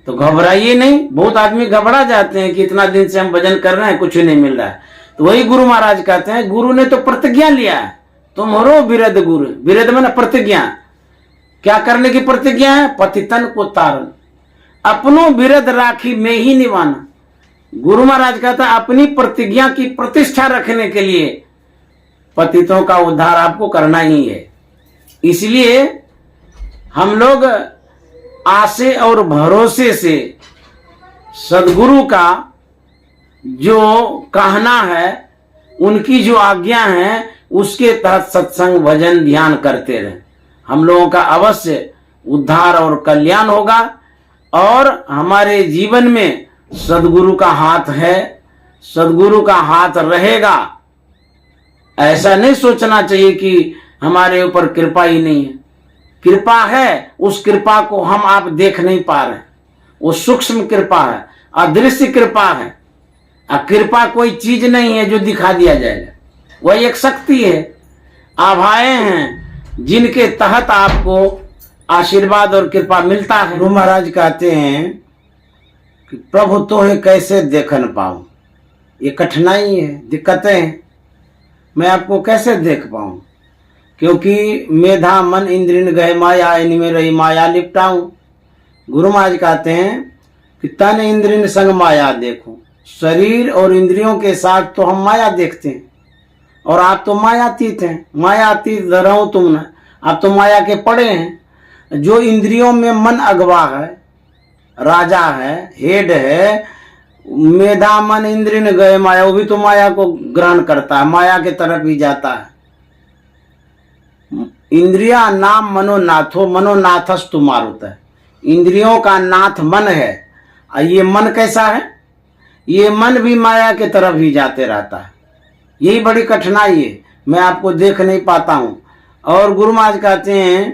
तो घबराइए नहीं। बहुत आदमी घबरा जाते हैं कि इतना दिन से हम भजन कर रहे हैं, कुछ नहीं मिल रहा है। तो वही गुरु महाराज कहते हैं, गुरु ने तो प्रतिज्ञा लिया है, तुम्हारो बिरद गुरु। बिरद में प्रतिज्ञा, क्या करने की प्रतिज्ञा है? पतितन को तारन, अपनों बिरद राखी में ही निभाना। गुरु महाराज कहता है अपनी प्रतिज्ञा की प्रतिष्ठा रखने के लिए पतितों का उद्धार आपको करना ही है। इसलिए हम लोग आशे और भरोसे से सदगुरु का जो कहना है, उनकी जो आज्ञा है, उसके तहत सत्संग भजन ध्यान करते रहे। हम लोगों का अवश्य उद्धार और कल्याण होगा और हमारे जीवन में सदगुरु का हाथ है, सदगुरु का हाथ रहेगा। ऐसा नहीं सोचना चाहिए कि हमारे ऊपर कृपा ही नहीं है। कृपा है, उस कृपा को हम आप देख नहीं पा रहे, वो सूक्ष्म कृपा है, अदृश्य कृपा है। कृपा कोई चीज नहीं है जो दिखा दिया जाएगा, वह एक शक्ति है, आभाएं हैं जिनके तहत आपको आशीर्वाद और कृपा मिलता है। गुरु महाराज कहते हैं कि प्रभु तो है कैसे देख न पाऊं, ये कठिनाई है, दिक्कतें हैं, मैं आपको कैसे देख पाऊं, क्योंकि मेधा मन इंद्रिय गए माया, इनमें रही माया लिपटाऊं। गुरु महाराज कहते हैं कि तन इंद्रिय संग माया देखो, शरीर और इंद्रियों के साथ तो हम माया देखते हैं, और आप तो मायातीत हैं, मायातीत रहो तुम न, आप तो माया के पड़े हैं। जो इंद्रियों में मन अगवा है, राजा है, हेड है, मेधा मन इंद्रिय गए माया, वो भी तो माया को ग्रहण करता है, माया के तरफ ही जाता है। इंद्रिया नाम मनोनाथो, मनोनाथस्तु मारुत है, इंद्रियों का नाथ मन है। ये मन कैसा है? ये मन भी माया के तरफ ही जाते रहता है, यही बड़ी कठिनाई है, मैं आपको देख नहीं पाता हूं। और गुरु महाराज कहते हैं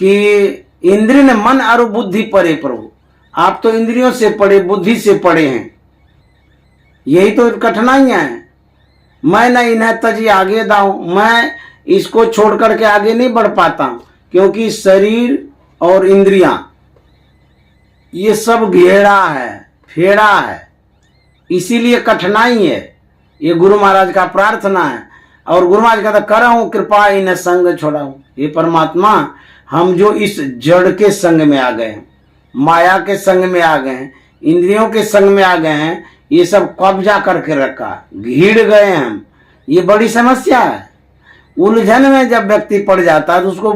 कि इंद्रिय ने मन और बुद्धि परे प्रभु, आप तो इंद्रियों से पड़े, बुद्धि से पड़े हैं, यही तो कठिनाइयां हैं। मैं न इन्हें तजी आगे दाऊं, मैं इसको छोड़ करके आगे नहीं बढ़ पाता, क्योंकि शरीर और इंद्रियां ये सब घेरा है, फेड़ा है, इसीलिए कठिनाई है। ये गुरु महाराज का प्रार्थना है। और गुरु महाराज कहता करहूं कृपा इन संग छोड़ाऊं, ये परमात्मा हम जो इस जड़ के संग में आ गए हैं, माया के संग में आ गए हैं, इंद्रियों के संग में आ गए हैं, ये सब कब्जा करके रखा, घिर गए हम, ये बड़ी समस्या है। उलझन में जब व्यक्ति पड़ जाता है तो उसको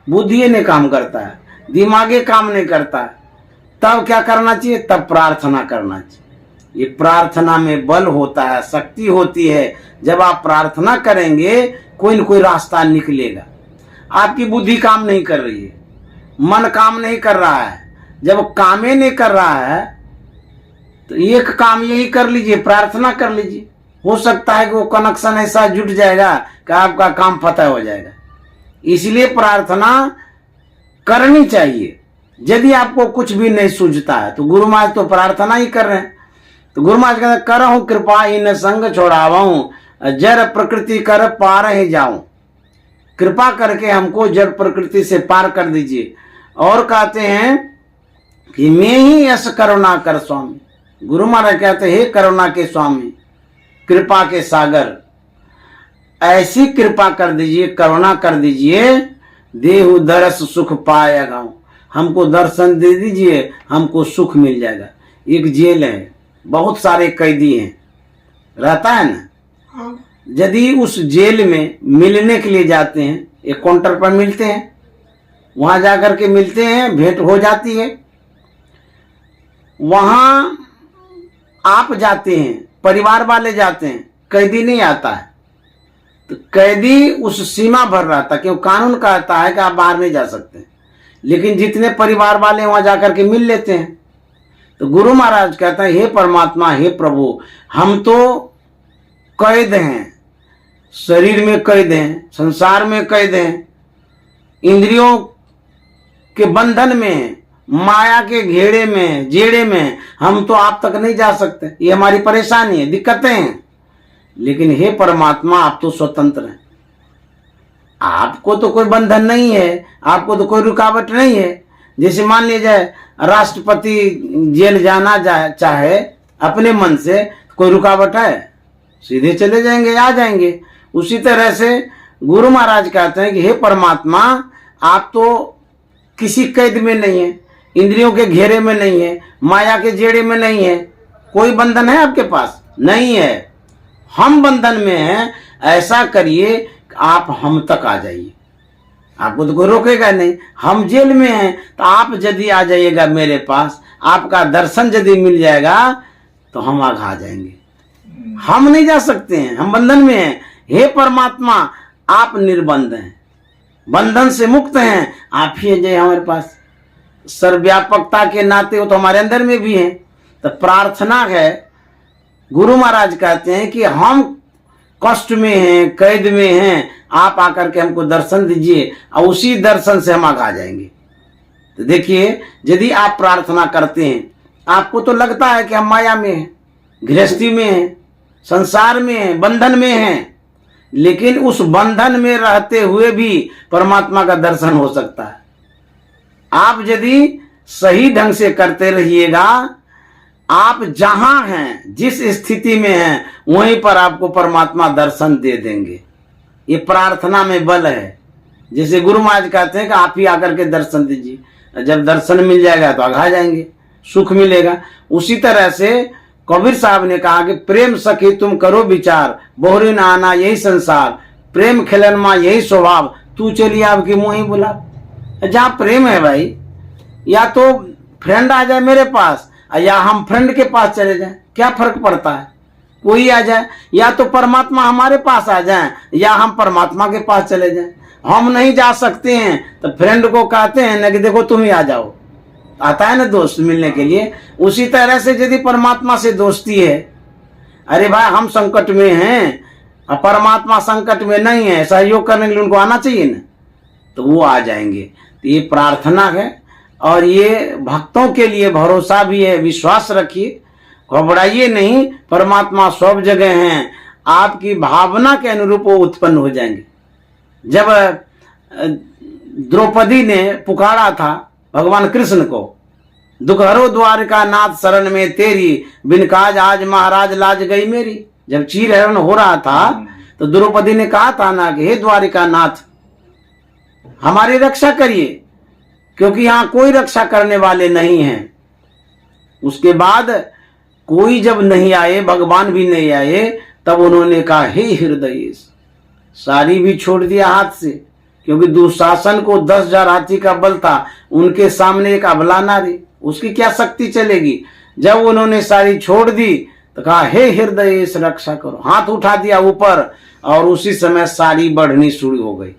बुद्धि नहीं काम करता है, दिमागे काम नहीं करता है, तब क्या करना चाहिए? तब प्रार्थना करना चाहिए। ये प्रार्थना में बल होता है, शक्ति होती है। जब आप प्रार्थना करेंगे कोई न कोई रास्ता निकलेगा। आपकी बुद्धि काम नहीं कर रही है, मन काम नहीं कर रहा है, जब काम ही नहीं कर रहा है तो एक काम यही कर लीजिए, प्रार्थना कर लीजिए, हो सकता है कि वो कनेक्शन ऐसा जुट जाएगा कि आपका काम फतह हो जाएगा। इसलिए प्रार्थना करनी चाहिए। यदि आपको कुछ भी नहीं सूझता है तो गुरु महाराज तो प्रार्थना ही कर रहे हैं, तो गुरु महाराज कहते करहूं कृपा इन संग छोड़ावाऊं, जड़ प्रकृति कर पार ही जाऊं, कृपा करके हमको जड़ प्रकृति से पार कर दीजिए। और कहते हैं कि मैं ही यश करुणा कर स्वामी, गुरु महाराज कहते हे करुणा के स्वामी, कृपा के सागर, ऐसी कृपा कर दीजिए, करुणा कर दीजिए, देहु दरस सुख पाएगा, हमको दर्शन दे दीजिए, हमको सुख मिल जाएगा। एक जेल है, बहुत सारे कैदी हैं, रहता है ना, यदि उस जेल में मिलने के लिए जाते हैं, एक काउंटर पर मिलते हैं, वहां जाकर के मिलते हैं, भेंट हो जाती है, वहां आप जाते हैं, परिवार वाले जाते हैं, कैदी नहीं आता है। तो कैदी उस सीमा भर रहता है, क्यों कानून कहता है कि आप बाहर नहीं जा सकते, लेकिन जितने परिवार वाले वहां जाकर के मिल लेते हैं। तो गुरु महाराज कहता है हे परमात्मा, हे प्रभु, हम तो कैद हैं, शरीर में कैद हैं, संसार में कैद हैं, इंद्रियों के बंधन में, माया के घेरे में, जेड़े में, हम तो आप तक नहीं जा सकते, ये हमारी परेशानी है, दिक्कतें हैं। लेकिन हे परमात्मा, आप तो स्वतंत्र हैं, आपको तो कोई बंधन नहीं है, आपको तो कोई रुकावट नहीं है। जैसे मान लीजिए राष्ट्रपति जेल जाना चाहे अपने मन से, कोई रुकावट है? सीधे चले जाएंगे, आ जाएंगे। उसी तरह से गुरु महाराज कहते हैं कि हे परमात्मा, आप तो किसी कैद में नहीं है, इंद्रियों के घेरे में नहीं है, माया के जेड़े में नहीं है, कोई बंधन है आपके पास? नहीं है। हम बंधन में हैं, ऐसा करिए आप हम तक आ जाइए, आपको तो कोई रोकेगा नहीं। हम जेल में हैं तो आप यदि आ जाइएगा मेरे पास, आपका दर्शन यदि मिल जाएगा तो हम आगे आ जाएंगे। हम नहीं जा सकते हैं, हम बंधन में हैं। हे परमात्मा, आप निर्बंध हैं, बंधन से मुक्त हैं, आप ही जाइए हमारे पास। सर्वव्यापकता के नाते वो तो हमारे अंदर में भी है। तो प्रार्थना है, गुरु महाराज कहते हैं कि हम कष्ट में हैं, कैद में हैं, आप आकर के हमको दर्शन दीजिए और उसी दर्शन से हम आगा जाएंगे। तो देखिए, यदि आप प्रार्थना करते हैं, आपको तो लगता है कि हम माया में हैं, गृहस्थी में हैं, संसार में हैं, बंधन में हैं, लेकिन उस बंधन में रहते हुए भी परमात्मा का दर्शन हो सकता है। आप यदि सही ढंग से करते रहिएगा, आप जहां हैं, जिस स्थिति में हैं, वहीं पर आपको परमात्मा दर्शन दे देंगे। ये प्रार्थना में बल है। जैसे गुरु महाराज कहते हैं कि आप ही आकर के दर्शन दीजिए, जब दर्शन मिल जाएगा तो आगा जाएंगे, सुख मिलेगा। उसी तरह से कबीर साहब ने कहा कि प्रेम सखी तुम करो विचार, बोहरी न आना यही संसार, प्रेम खिलन माँ यही स्वभाव, तू चलिए आपकी मुँह ही बुला। जहाँ प्रेम है भाई, या तो फ्रेंड आ जाए मेरे पास या हम फ्रेंड के पास चले जाएं, क्या फर्क पड़ता है? कोई आ जाए, या तो परमात्मा हमारे पास आ जाए या हम परमात्मा के पास चले जाएं। हम नहीं जा सकते हैं तो फ्रेंड को कहते हैं ना कि देखो तुम ही आ जाओ, आता है ना दोस्त मिलने के लिए। उसी तरह से यदि परमात्मा से दोस्ती है, अरे भाई हम संकट में हैं और परमात्मा संकट में नहीं है, सहयोग करने के लिए उनको आना चाहिए ना, तो वो आ जाएंगे। तो ये प्रार्थना है और ये भक्तों के लिए भरोसा भी है। विश्वास रखिए, घबराइए नहीं, परमात्मा सब जगह हैं। आपकी भावना के अनुरूप वो उत्पन्न हो जाएंगे। जब द्रौपदी ने पुकारा था भगवान कृष्ण को, दुखहरो द्वारिका नाथ शरण में तेरी, बिन काज आज महाराज लाज गई मेरी। जब चीरहरण हो रहा था तो द्रौपदी ने कहा था ना कि हे द्वारिका नाथ हमारी रक्षा करिए, क्योंकि यहाँ कोई रक्षा करने वाले नहीं हैं। उसके बाद कोई जब नहीं आए, भगवान भी नहीं आए, तब उन्होंने कहा हे हृदय, सारी भी छोड़ दिया हाथ से, क्योंकि दुशासन को 10,000 हाथी का बल था, उनके सामने एक अबला नारी, उसकी क्या शक्ति चलेगी। जब उन्होंने सारी छोड़ दी तो कहा हे हृदय रक्षा करो, हाथ उठा दिया ऊपर और उसी समय साड़ी बढ़नी शुरू हो गई।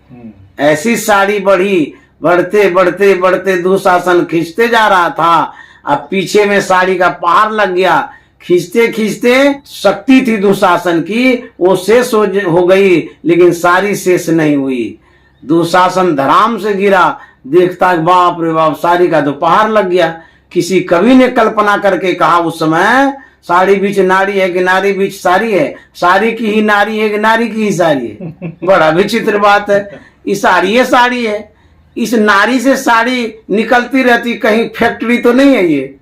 ऐसी साड़ी बढ़ी, बढ़ते बढ़ते बढ़ते दुशासन खींचते जा रहा था। अब पीछे में साड़ी का पहाड़ लग गया, खींचते खींचते शक्ति थी दुशासन की, वो शेष हो गई, लेकिन सारी शेष नहीं हुई। दुशासन धराम से गिरा, देखता बाप रे बाप, साड़ी का तो पहाड़ लग गया। किसी कवि ने कल्पना करके कहा उस समय, साड़ी बीच नारी है कि नारी बीच साड़ी है, साड़ी की ही नारी है कि नारी की ही साड़ी है। बड़ा विचित्र बात है। ये साड़ी है, इस नारी से साड़ी निकलती रहती, कहीं फैक्ट्री तो नहीं है ये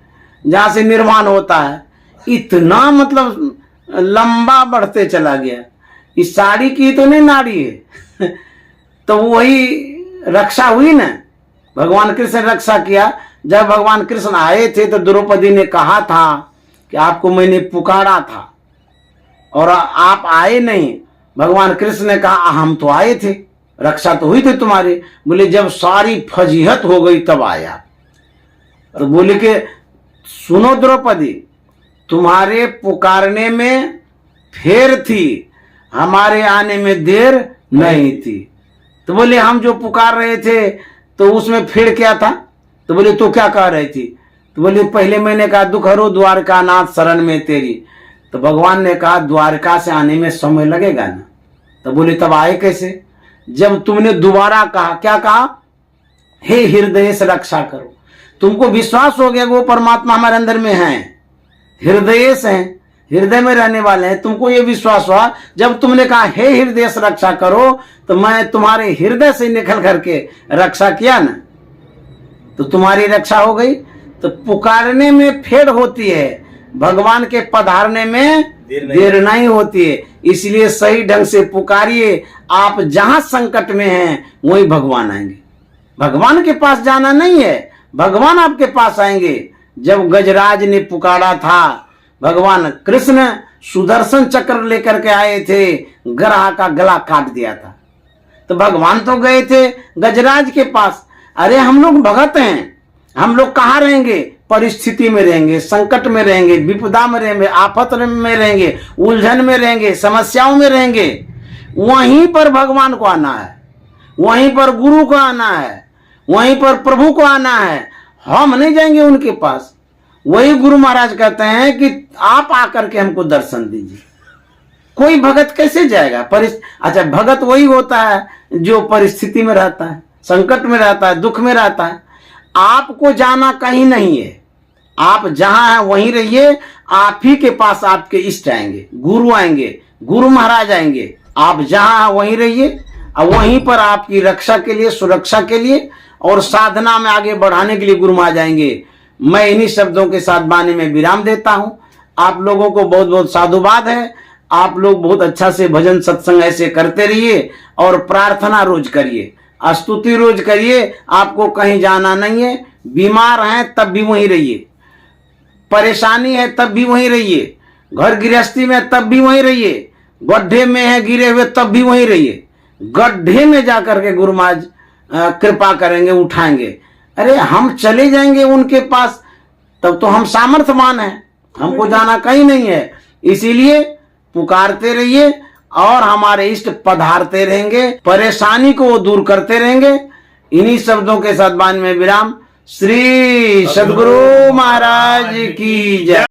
जहां से निर्माण होता है। इतना मतलब लंबा बढ़ते चला गया। इस साड़ी की तो नहीं नारी है। तो वही रक्षा हुई ना, भगवान कृष्ण ने रक्षा किया। जब भगवान कृष्ण आए थे तो द्रौपदी ने कहा था कि आपको मैंने पुकारा था और आप आए नहीं। भगवान कृष्ण ने कहा हम तो आए थे, रक्षा तो हुई थी तुम्हारी। बोले जब सारी फजीहत हो गई तब आया। तो बोले कि सुनो द्रौपदी, तुम्हारे पुकारने में फेर थी, हमारे आने में देर नहीं थी। तो बोले हम जो पुकार रहे थे तो उसमें फेर क्या था? तो बोले तो क्या कह रही थी? तो बोले पहले मैंने कहा दुखहरो द्वारका नाथ शरण में तेरी। तो भगवान ने कहा द्वारका से आने में समय लगेगा ना। तो बोले तब आए कैसे? जब तुमने दोबारा कहा, क्या कहा? हे हृदय से रक्षा करो। तुमको विश्वास हो गया वो परमात्मा हमारे अंदर में है, हृदय से हैं, हृदय में रहने वाले हैं। तुमको ये विश्वास हुआ जब तुमने कहा हे हृदय से रक्षा करो, तो मैं तुम्हारे हृदय से निकल करके रक्षा किया ना, तो तुम्हारी रक्षा हो गई। तो पुकारने में फेर होती है, भगवान के पधारने में देर नहीं होती है। इसलिए सही ढंग से पुकारिए। आप जहां संकट में हैं वहीं भगवान आएंगे। भगवान के पास जाना नहीं है, भगवान आपके पास आएंगे। जब गजराज ने पुकारा था, भगवान कृष्ण सुदर्शन चक्र लेकर के आए थे, ग्रह का गला काट दिया था। तो भगवान तो गए थे गजराज के पास। अरे हम लोग भगत हैं, हम लोग कहाँ रहेंगे? परिस्थिति में रहेंगे, संकट में रहेंगे, विपदा में रहेंगे, आफत में रहेंगे, उलझन में रहेंगे, समस्याओं में रहेंगे। वहीं पर भगवान को आना है, वहीं पर गुरु को आना है, वहीं पर प्रभु को आना है। हम नहीं जाएंगे उनके पास। वही गुरु महाराज कहते हैं कि आप आकर के हमको दर्शन दीजिए। कोई भगत कैसे जाएगा? अच्छा, भगत वही होता है जो परिस्थिति में रहता है, संकट में रहता है, दुख में रहता है। आपको जाना कहीं नहीं है, आप जहां हैं वहीं रहिए। आप ही के पास आपके इष्ट आएंगे, गुरु आएंगे, गुरु महाराज आएंगे। आप जहां हैं वहीं रहिए और वहीं पर आपकी रक्षा के लिए, सुरक्षा के लिए और साधना में आगे बढ़ाने के लिए गुरु महाराज आएंगे। मैं इन्हीं शब्दों के साथ वाणी में विराम देता हूं। आप लोगों को बहुत बहुत साधुवाद है। आप लोग बहुत अच्छा से भजन सत्संग ऐसे करते रहिए और प्रार्थना रोज करिए, स्तुति रोज करिए। आपको कहीं जाना नहीं है। बीमार हैं तब भी वहीं रहिए, परेशानी है तब भी वहीं रहिए, घर गृहस्थी में तब भी वहीं रहिए, गड्ढे में है गिरे हुए तब भी वहीं रहिए। गड्ढे में जाकर के गुरु महाराज कृपा करेंगे, उठाएंगे। अरे हम चले जाएंगे उनके पास, तब तो हम सामर्थ्यवान हैं, हमको जाना कहीं नहीं है। इसीलिए पुकारते रहिए और हमारे इष्ट पधारते रहेंगे, परेशानी को वो दूर करते रहेंगे। इन्हीं शब्दों के साथ वाणी में विराम। श्री सद्गुरु महाराज की जय।